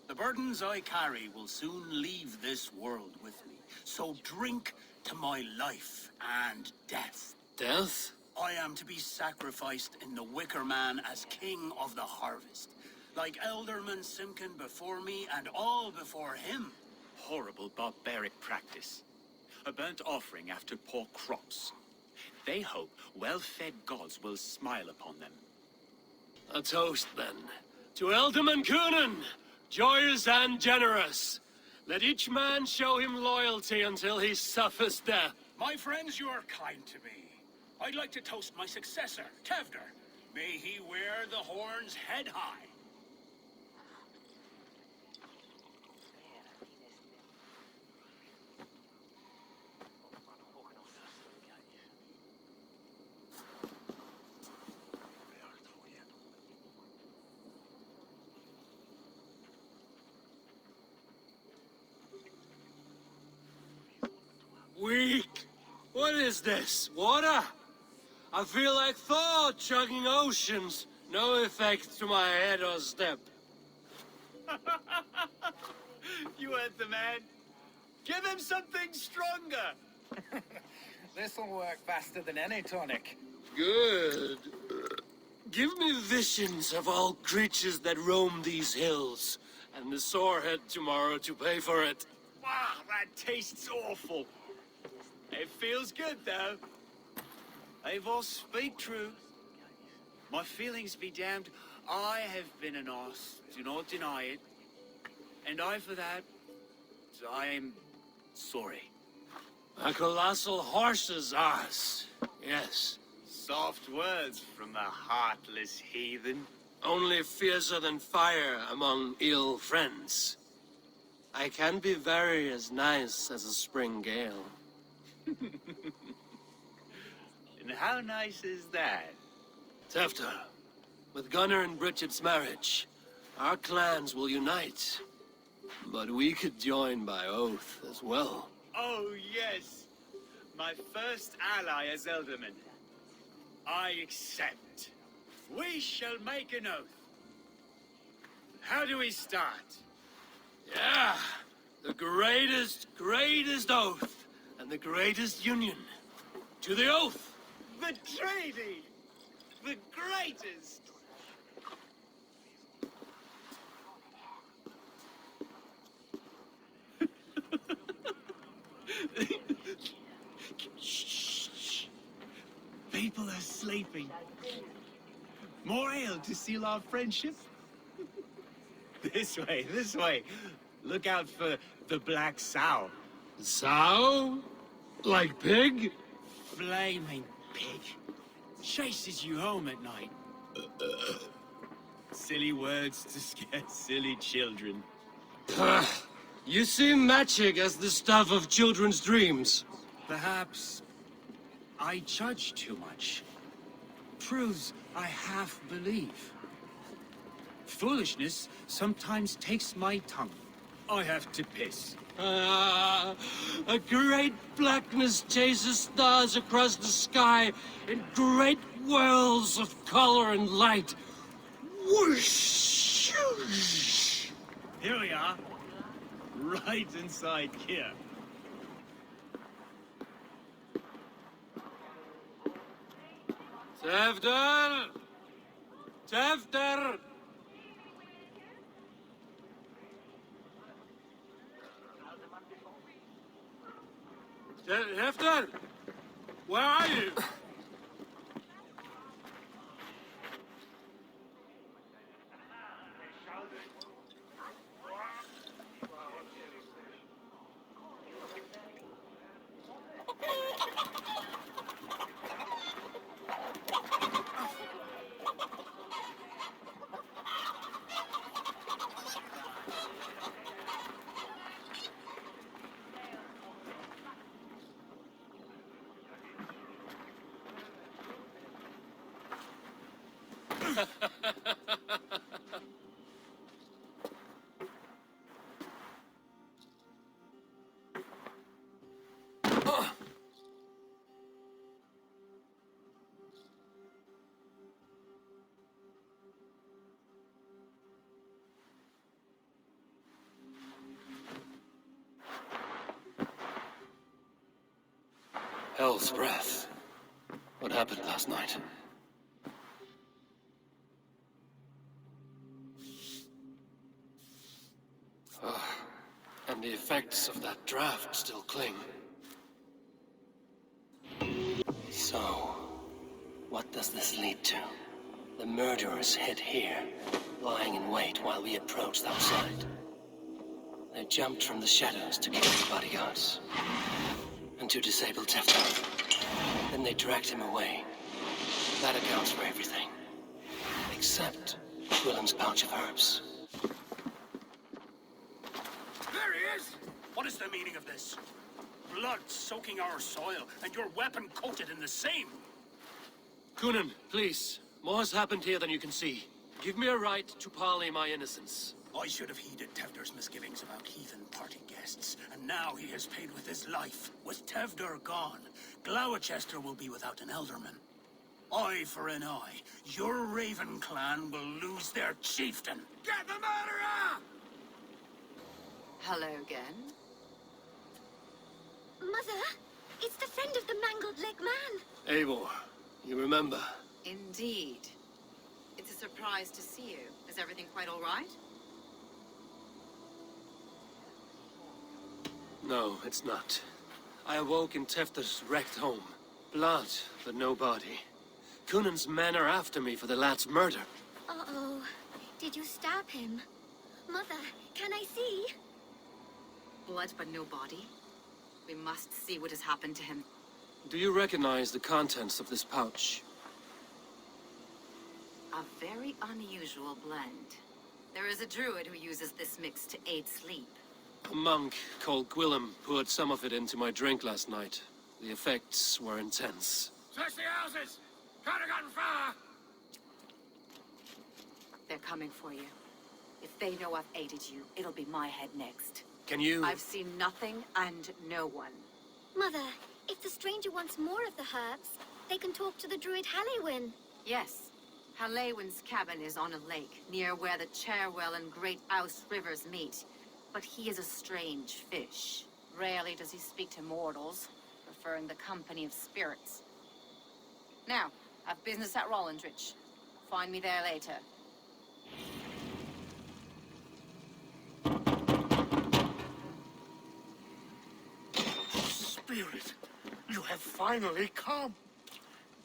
The burdens I carry will soon leave this world with me. So drink to my life and death. Death? I am to be sacrificed in the Wicker Man as king of the harvest. Like Elderman Simkin before me and all before him. Horrible barbaric practice. A burnt offering after poor crops. They hope well-fed gods will smile upon them. A toast, then. To Elderman Coonan, joyous and generous. Let each man show him loyalty until he suffers death. My friends, you are kind to me. I'd like to toast my successor, Tevder. May he wear the horns head high. What is this? Water? I feel like Thor chugging oceans. No effect to my head or step. You heard the man. Give him something stronger. This'll work faster than any tonic. Good. Give me visions of all creatures that roam these hills, and the sorehead tomorrow to pay for it. Wow, that tastes awful. It feels good, though. Eivor, speak true. My feelings be damned. I have been an arse, do not deny it. And I, for that, I am sorry. A colossal horse's arse, yes. Soft words from the heartless heathen. Only fiercer than fire among ill friends. I can be very as nice as a spring gale. And how nice is that? Tefter, with Gunnar and Bridget's marriage, our clans will unite. But we could join by oath as well. Oh, yes. My first ally as Elderman. I accept. We shall make an oath. How do we start? Yeah, the greatest oath, and the greatest union. To the oath! The treaty! The greatest! Shh. People are sleeping. More ale to seal our friendship? This way, this way. Look out for the black sow. Sow? Like pig? Flaming pig. Chases you home at night. Silly words to scare silly children. You seem magic as the stuff of children's dreams. Perhaps I judge too much. Proves I half believe. Foolishness sometimes takes my tongue. I have to piss. A great blackness chases stars across the sky in great whirls of color and light. Whoosh! Here we are. Right inside here. Tefter! Tefter! Tefter! Where are you? Hell's breath. What happened last night? And the effects of that draft still cling. So, what does this lead to? The murderers hid here, lying in wait while we approached outside. They jumped from the shadows to kill the bodyguards. And to disable Tefter. Then they dragged him away. That accounts for everything. Except Willem's pouch of herbs. There he is! What is the meaning of this? Blood soaking our soil, and your weapon coated in the same! Kunin, please. More has happened here than you can see. Give me a right to parley my innocence. I should have heeded Tevder's misgivings about heathen party guests, and now he has paid with his life. With Tevder gone, Gloucester will be without an alderman. Eye for an eye. Your Raven clan will lose their chieftain. Get the murderer! Hello again. Mother, it's the friend of the mangled leg man. Eivor, you remember? Indeed. It's a surprise to see you. Is everything quite all right? No, it's not. I awoke in Tefter's wrecked home. Blood, but no body. Cunan's men are after me for the lad's murder. Uh-oh. Did you stab him? Mother, can I see? Blood but no body? We must see what has happened to him. Do you recognize the contents of this pouch? A very unusual blend. There is a druid who uses this mix to aid sleep. A monk called Gwillem poured some of it into my drink last night. The effects were intense. Search the houses! Can't have gotten far! They're coming for you. If they know I've aided you, it'll be my head next. Can you... I've seen nothing and no one. Mother, if the stranger wants more of the herbs, they can talk to the druid Halewyn. Yes. Halewyn's cabin is on a lake, near where the Cherwell and Great Ouse rivers meet. But he is a strange fish. Rarely does he speak to mortals, preferring the company of spirits. Now, I've business at Rollandridge. Find me there later. Spirit, you have finally come.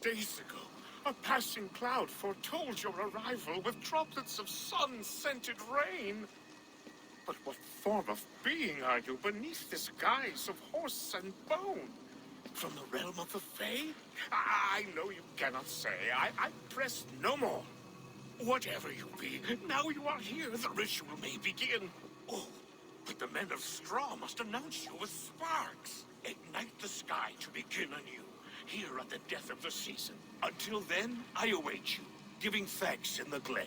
Days ago, a passing cloud foretold your arrival with droplets of sun-scented rain. But what form of being are you beneath this guise of horse and bone? From the realm of the Fae? I know you cannot say. I press no more. Whatever you be, now you are here, the ritual may begin. Oh, but the men of Straw must announce you with sparks. Ignite the sky to begin anew, here at the death of the season. Until then, I await you, giving thanks in the glen.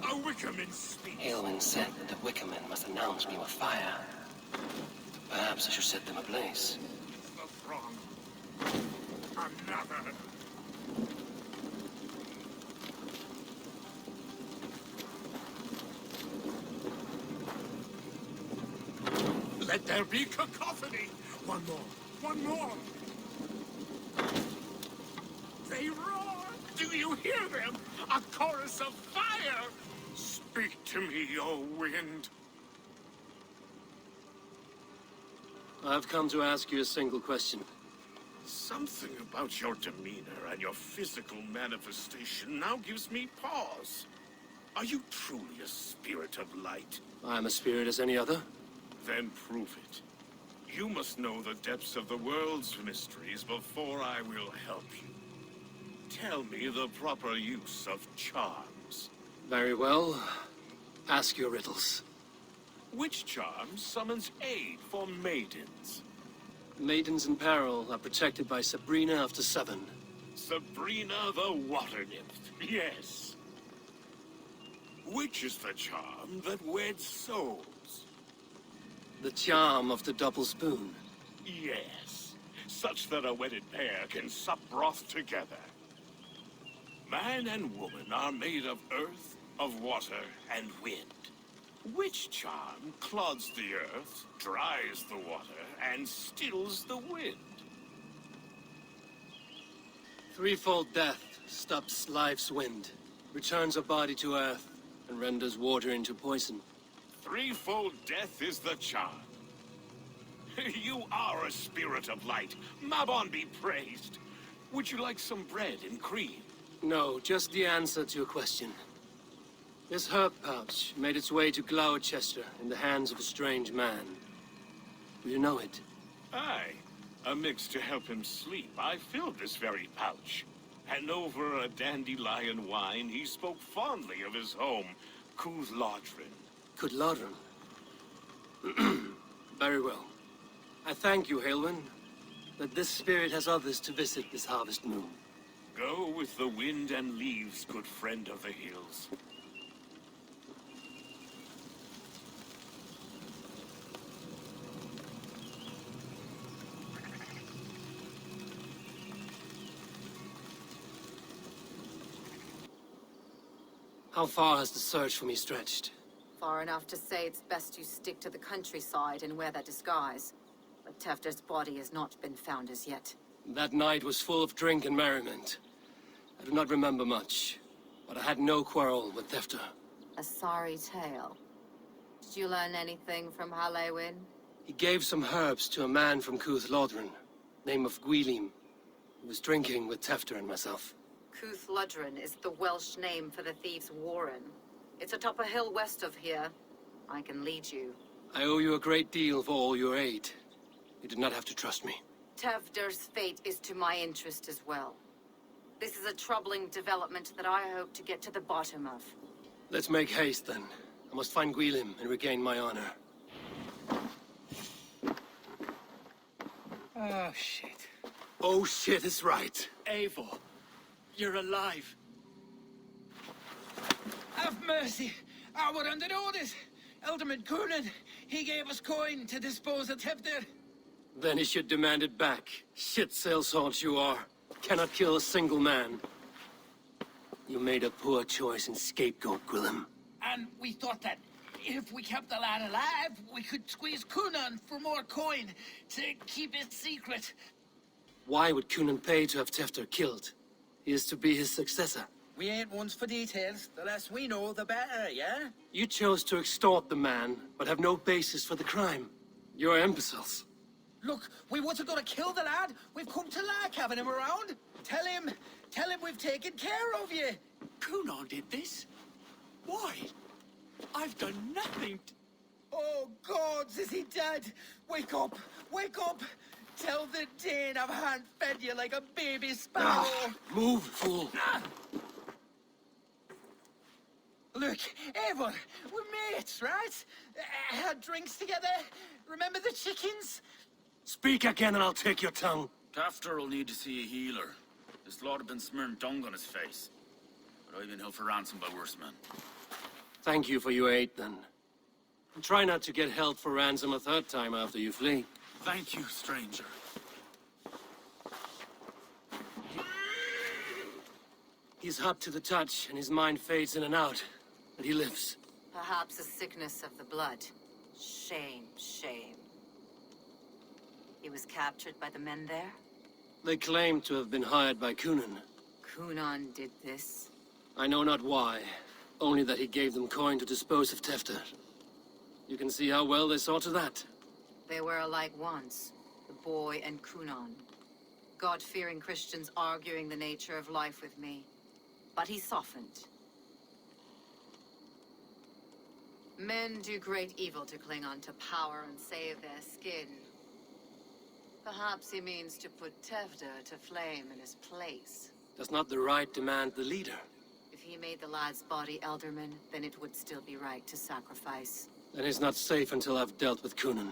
A Wickerman speaks. Halewyn said that the Wickermen must announce me with fire. Perhaps I should set them ablaze. The throng. Another. Let there be cacophony. One more. One more. They roar. Do you hear them? A chorus of fire. Speak to me, O wind. I've come to ask you a single question. Something about your demeanor and your physical manifestation now gives me pause. Are you truly a spirit of light? I'm a spirit as any other. Then prove it. You must know the depths of the world's mysteries before I will help you. Tell me the proper use of charms. Very well. Ask your riddles. Which charm summons aid for maidens? Maidens in peril are protected by Sabrina of the Seven. Sabrina the Water Nymph, yes. Which is the charm that weds souls? The charm of the double spoon. Yes, such that a wedded pair can sup broth together. Man and woman are made of earth, of water, and wind. Which charm clods the earth, dries the water, and stills the wind? Threefold death stops life's wind, returns a body to earth, and renders water into poison. Threefold death is the charm. You are a spirit of light. Mabon be praised. Would you like some bread and cream? No, just the answer to a question. This herb pouch made its way to Gloucester in the hands of a strange man. Do you know it? Aye. A mix to help him sleep. I filled this very pouch. And over a dandelion wine, he spoke fondly of his home, Cooth-Lodrin. Cooth-Lodrin? Very well. I thank you, Halewyn, that this spirit has others to visit this harvest moon. Go with the wind and leaves, good friend of the hills. How far has the search for me stretched? Far enough to say it's best you stick to the countryside and wear that disguise. But Tefter's body has not been found as yet. That night was full of drink and merriment. I do not remember much, but I had no quarrel with Tefter. A sorry tale. Did you learn anything from Halewin? He gave some herbs to a man from Cuth Lodren, name of Gwylim, who was drinking with Tefter and myself. Cuth Lodren is the Welsh name for the thieves' warren. It's atop a hill west of here. I can lead you. I owe you a great deal for all your aid. You did not have to trust me. Tefder's fate is to my interest as well. This is a troubling development that I hope to get to the bottom of. Let's make haste, then. I must find Gwylim and regain my honor. Oh, shit. Oh, shit is right. Eivor, you're alive. Have mercy. We're under orders. Alderman Coonan, he gave us coin to dispose of Tefter. Then he should demand it back. Shit sellsword you are. Cannot kill a single man. You made a poor choice in scapegoat, Gwillem. And we thought that if we kept the lad alive, we could squeeze Coonan for more coin to keep it secret. Why would Coonan pay to have Tefter killed? He is to be his successor. We ain't ones for details. The less we know, the better, yeah? You chose to extort the man, but have no basis for the crime. You're imbeciles. Look, we wasn't gonna kill the lad. We've come to like having him around. Tell him we've taken care of you. Coonan did this? Why? I've done nothing. Oh, gods, is he dead? Wake up! Wake up! Tell the Dane I've hand-fed you like a baby sparrow. Move, fool. Look, Eivor, we're mates, right? Had drinks together. Remember the chickens? Speak again and I'll take your tongue. Tafter will need to see a healer. This lord have been smearing dung on his face. But I've been held for ransom by worse men. Thank you for your aid, then. And try not to get held for ransom a third time after you flee. Thank you, stranger. He's hot to the touch, and his mind fades in and out. But he lives. Perhaps a sickness of the blood. Shame, shame. He was captured by the men there? They claim to have been hired by Coonan. Coonan did this? I know not why. Only that he gave them coin to dispose of Tefter. You can see how well they saw to that. They were alike once, the boy and Coonan. God-fearing Christians arguing the nature of life with me. But he softened. Men do great evil to cling on to power and save their skin. Perhaps he means to put Tefter to flame in his place. Does not the right demand the leader? If he made the lad's body Elderman, then it would still be right to sacrifice. Then he's not safe until I've dealt with Coonan.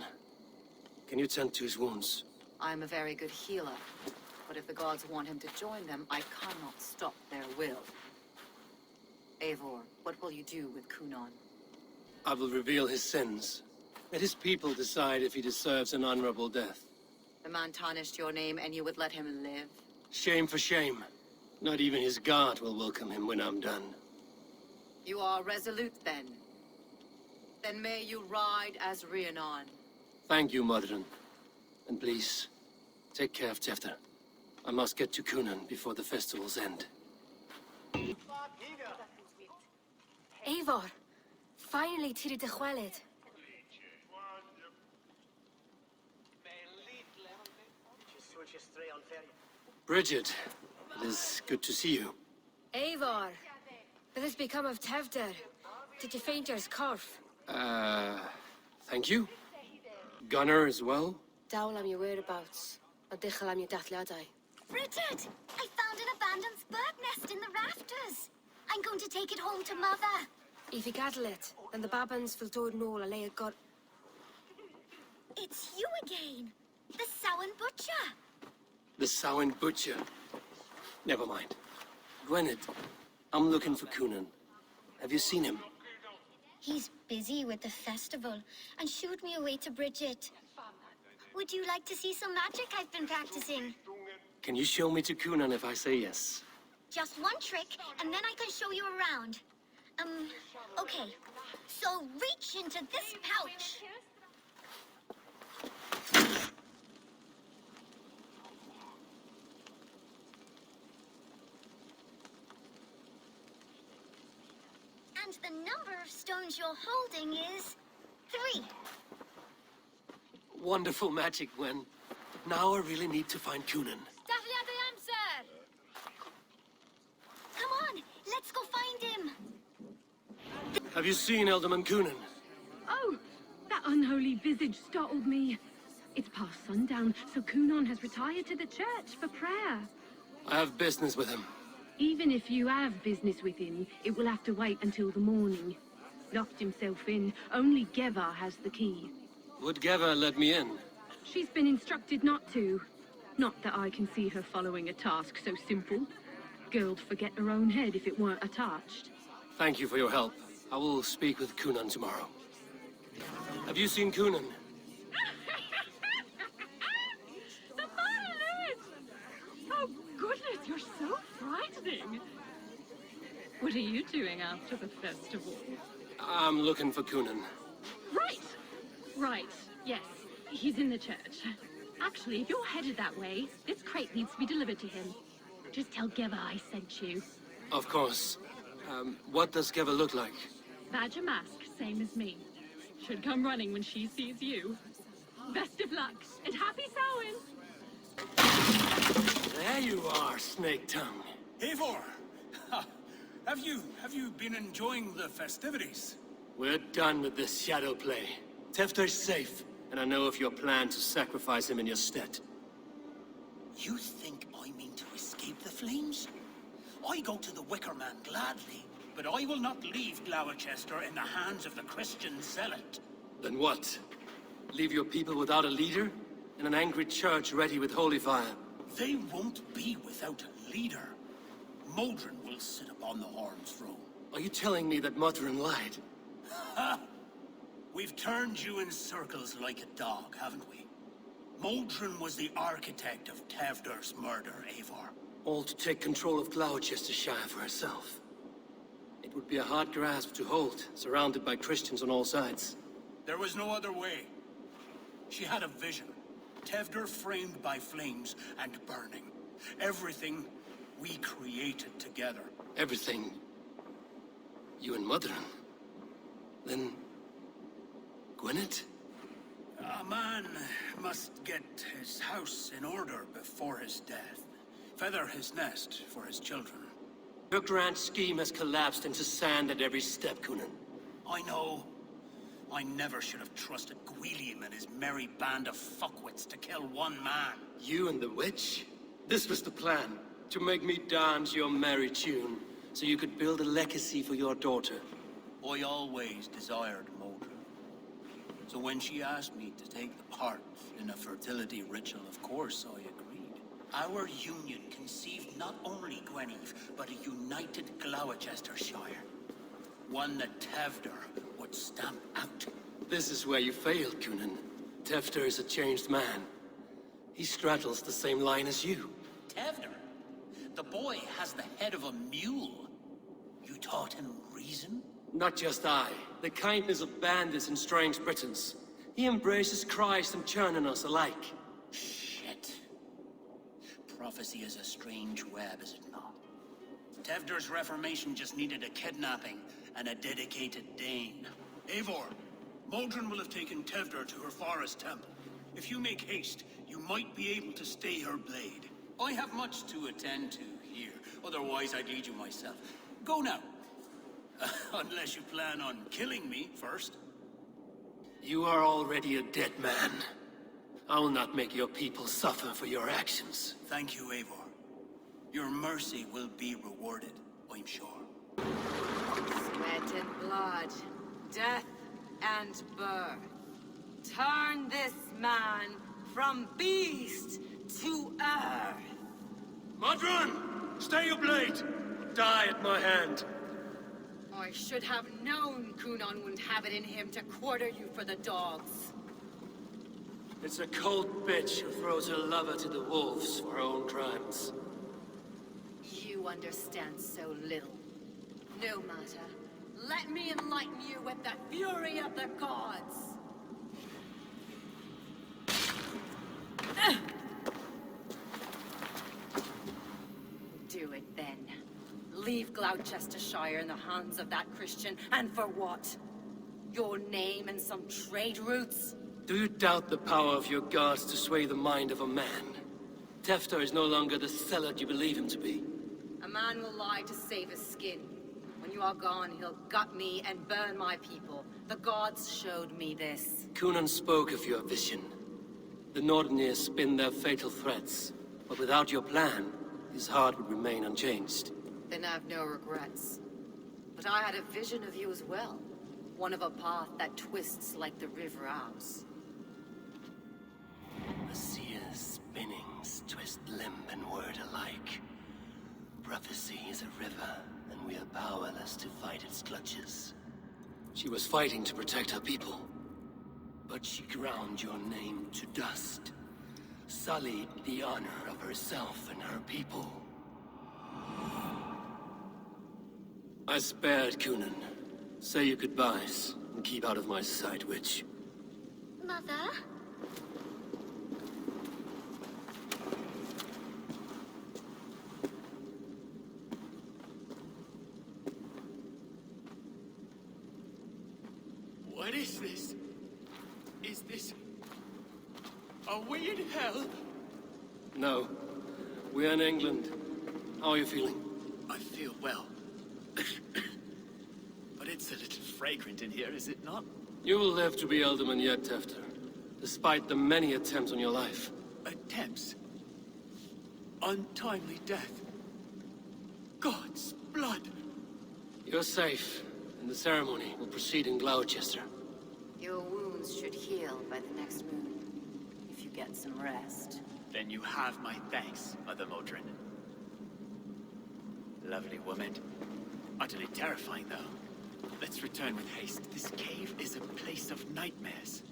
Can you tend to his wounds? I'm a very good healer, but if the gods want him to join them, I cannot stop their will. Eivor, what will you do with Coonan? I will reveal his sins. Let his people decide if he deserves an honorable death. The man tarnished your name and you would let him live? Shame for shame. Not even his guard will welcome him when I'm done. You are resolute, then. Then may you ride as Rhiannon. Thank you, Modron. And please, take care of Tefter. I must get to Coonan before the festivals end. Eivor, finally tiri de chwelyd. Bridget, it is good to see you. Eivor, what has become of Tefter? Did you faint your scarf? Thank you. Gunnar as well? Dawl am your whereabouts, a dichel am your dathliadai. Bridget! I found an abandoned bird nest in the rafters. I'm going to take it home to Mother. If you gadel it, then the babans will do it all a lay a god. It's you again, the Samhain Butcher. The Samhain Butcher. Never mind. Gwyneth, I'm looking for Coonan. Have you seen him? He's busy with the festival and shooed me away to Bridget. Would you like to see some magic I've been practicing? Can you show me to Coonan if I say yes? Just one trick, and then I can show you around. Okay. So reach into this pouch. And the number of stones you're holding is 3. Wonderful magic, Gwen. Now I really need to find Coonan. Dahlia the answer! Come on, let's go find him. Have you seen Elderman Coonan? Oh, that unholy visage startled me. It's past sundown, so Coonan has retired to the church for prayer. I have business with him. Even if you have business with him, it will have to wait until the morning. Locked himself in. Only Geva has the key. Would Geva let me in? She's been instructed not to. Not that I can see her following a task so simple. Girl'd forget her own head if it weren't attached. Thank you for your help. I will speak with Coonan tomorrow. Have you seen Coonan? The violet! Oh, goodness, you're so frightening. What are you doing after the festival? I'm looking for Coonan. Right, yes. He's in the church. Actually, if you're headed that way, this crate needs to be delivered to him. Just tell Geva I sent you. Of course. What does Geva look like? Badger mask, same as me. Should come running when she sees you. Best of luck, and happy Samhain! There you are, Snake Tongue. Eivor! Have you been enjoying the festivities? We're done with this shadow play. Tefter's safe, and I know of your plan to sacrifice him in your stead. You think I mean to escape the flames? I go to the Wicker Man gladly, but I will not leave Gloucester in the hands of the Christian zealot. Then what? Leave your people without a leader? And an angry church ready with holy fire? They won't be without a leader. Modron will sit upon the Horn's throne. Are you telling me that Modron lied? Ha! We've turned you in circles like a dog, haven't we? Modron was the architect of Tevder's murder, Eivor. All to take control of Gloucestershire for herself. It would be a hard grasp to hold, surrounded by Christians on all sides. There was no other way. She had a vision. Tevder framed by flames and burning. Everything we created together. Everything? You and Modron? Then... Gwyneth? A man must get his house in order before his death. Feather his nest for his children. Your grand scheme has collapsed into sand at every step, Coonan. I know. I never should have trusted Gwilliam and his merry band of fuckwits to kill one man. You and the witch? This was the plan. To make me dance your merry tune, so you could build a legacy for your daughter. I always desired Modron. So when she asked me to take the part in a fertility ritual, of course I agreed. Our union conceived not only Gweneve, but a united Gloucestershire. One that Tevder would stamp out. This is where you failed, Coonan. Tefter is a changed man. He straddles the same line as you. Tevder? The boy has the head of a mule. You taught him reason? Not just I. The kindness of bandits and strange Britons. He embraces Christ and churning us alike. Shit. Prophecy is a strange web, is it not? Tevder's reformation just needed a kidnapping and a dedicated Dane. Eivor, Modron will have taken Tevder to her forest temple. If you make haste, you might be able to stay her blade. I have much to attend to here, otherwise I'd lead you myself. Go now. Unless you plan on killing me first. You are already a dead man. I will not make your people suffer for your actions. Thank you, Eivor. Your mercy will be rewarded, I'm sure. Sweat and blood, death and birth. Turn this man from beast to earth. Modron! Stay your blade! Die at my hand! I should have known Kunon wouldn't have it in him to quarter you for the dogs. It's a cold bitch who throws her lover to the wolves for her own crimes. You understand so little. No matter. Let me enlighten you with the fury of the gods! Do it then. Leave Gloucestershire in the hands of that Christian, and for what? Your name and some trade routes? Do you doubt the power of your gods to sway the mind of a man? Tefter is no longer the zealot you believe him to be. A man will lie to save his skin. When you are gone, he'll gut me and burn my people. The gods showed me this. Kunan spoke of your vision. The Nordenir spin their fatal threats, but without your plan, his heart would remain unchanged. Then I've no regrets. But I had a vision of you as well. One of a path that twists like the river Ouse. The seer's spinnings twist limb and word alike. Prophecy is a river, and we are powerless to fight its clutches. She was fighting to protect her people, but she ground your name to dust, sullied the honor of herself and her people. I spared Kunan. Say your goodbyes, and keep out of my sight, witch. Mother? What is this? Is this... Are we in hell? No. We're in England. How are you feeling? I feel well. But it's a little fragrant in here, is it not? You will live to be Elderman yet, Tefter. Despite the many attempts on your life. Attempts? Untimely death? God's blood! You're safe, and the ceremony will proceed in Gloucester. Your wounds should heal by the next moon, if you get some rest. Then you have my thanks, Mother Modron. Lovely woman. Utterly terrifying, though. Let's return with haste. This cave is a place of nightmares.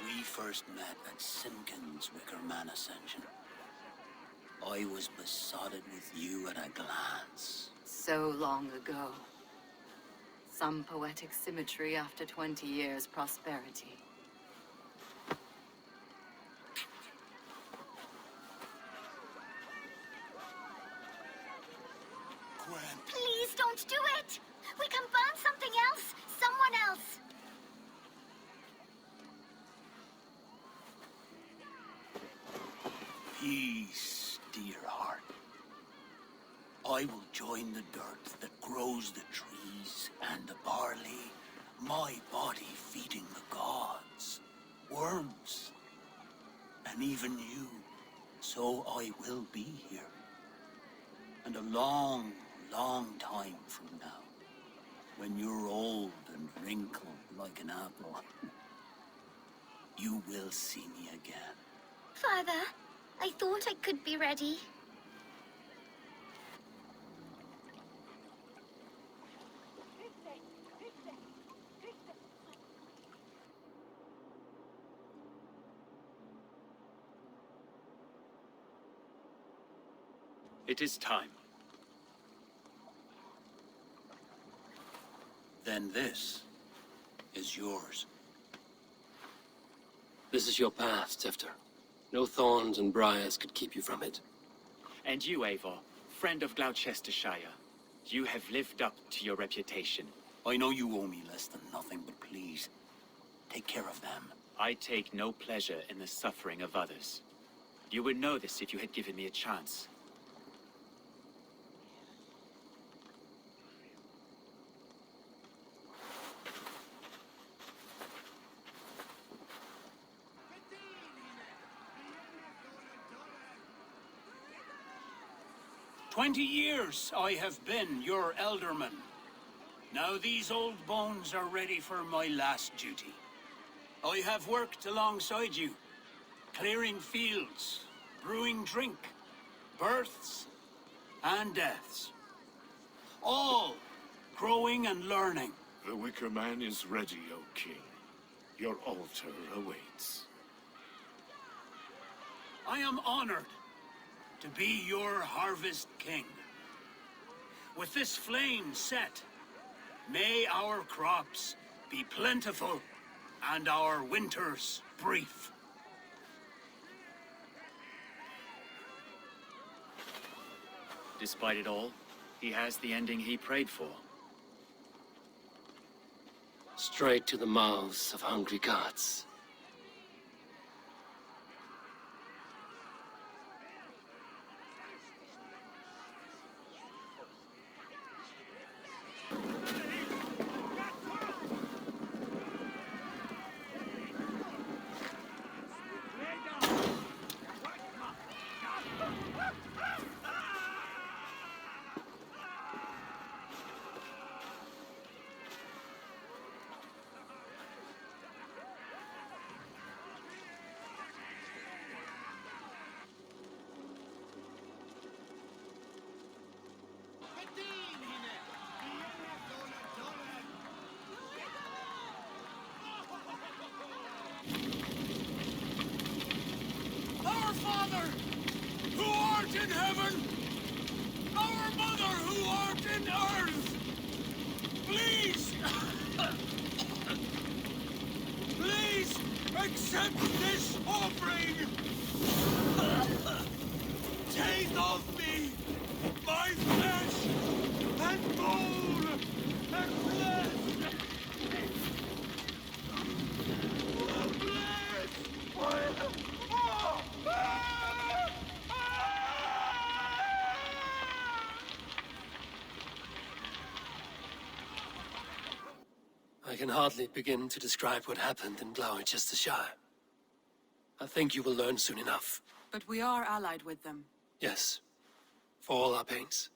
We first met at Simpkins' Wickerman Ascension. I was besotted with you at a glance. So long ago. Some poetic symmetry after 20 years' prosperity. Please don't do it! We can burn something else! Someone else! Peace, dear heart. I will join the dirt that grows the trees and the barley, my body feeding the gods, worms, and even you. So I will be here. And a long, long time from now, when you're old and wrinkled like an apple, you will see me again. Father, I thought I could be ready. It is time. Then this is yours. This is your path, Tefter. No thorns and briars could keep you from it. And you, Eivor, friend of Gloucestershire, you have lived up to your reputation. I know you owe me less than nothing, but please, take care of them. I take no pleasure in the suffering of others. You would know this if you had given me a chance. "20 years I have been your elderman. Now these old bones are ready for my last duty. I have worked alongside you, clearing fields, brewing drink, births and deaths. All growing and learning. The Wicker Man is ready, O King. Your altar awaits. I am honored to be your Harvest King. With this flame set, may our crops be plentiful and our winters brief. Despite it all, he has the ending he prayed for. Straight to the mouths of hungry gods. Our Father, who art in heaven, our Mother, who art in earth, please, please accept this offering. Take of me my flesh and bone and blood. I can hardly begin to describe what happened in Gloucestershire. I think you will learn soon enough. But we are allied with them. Yes, for all our pains.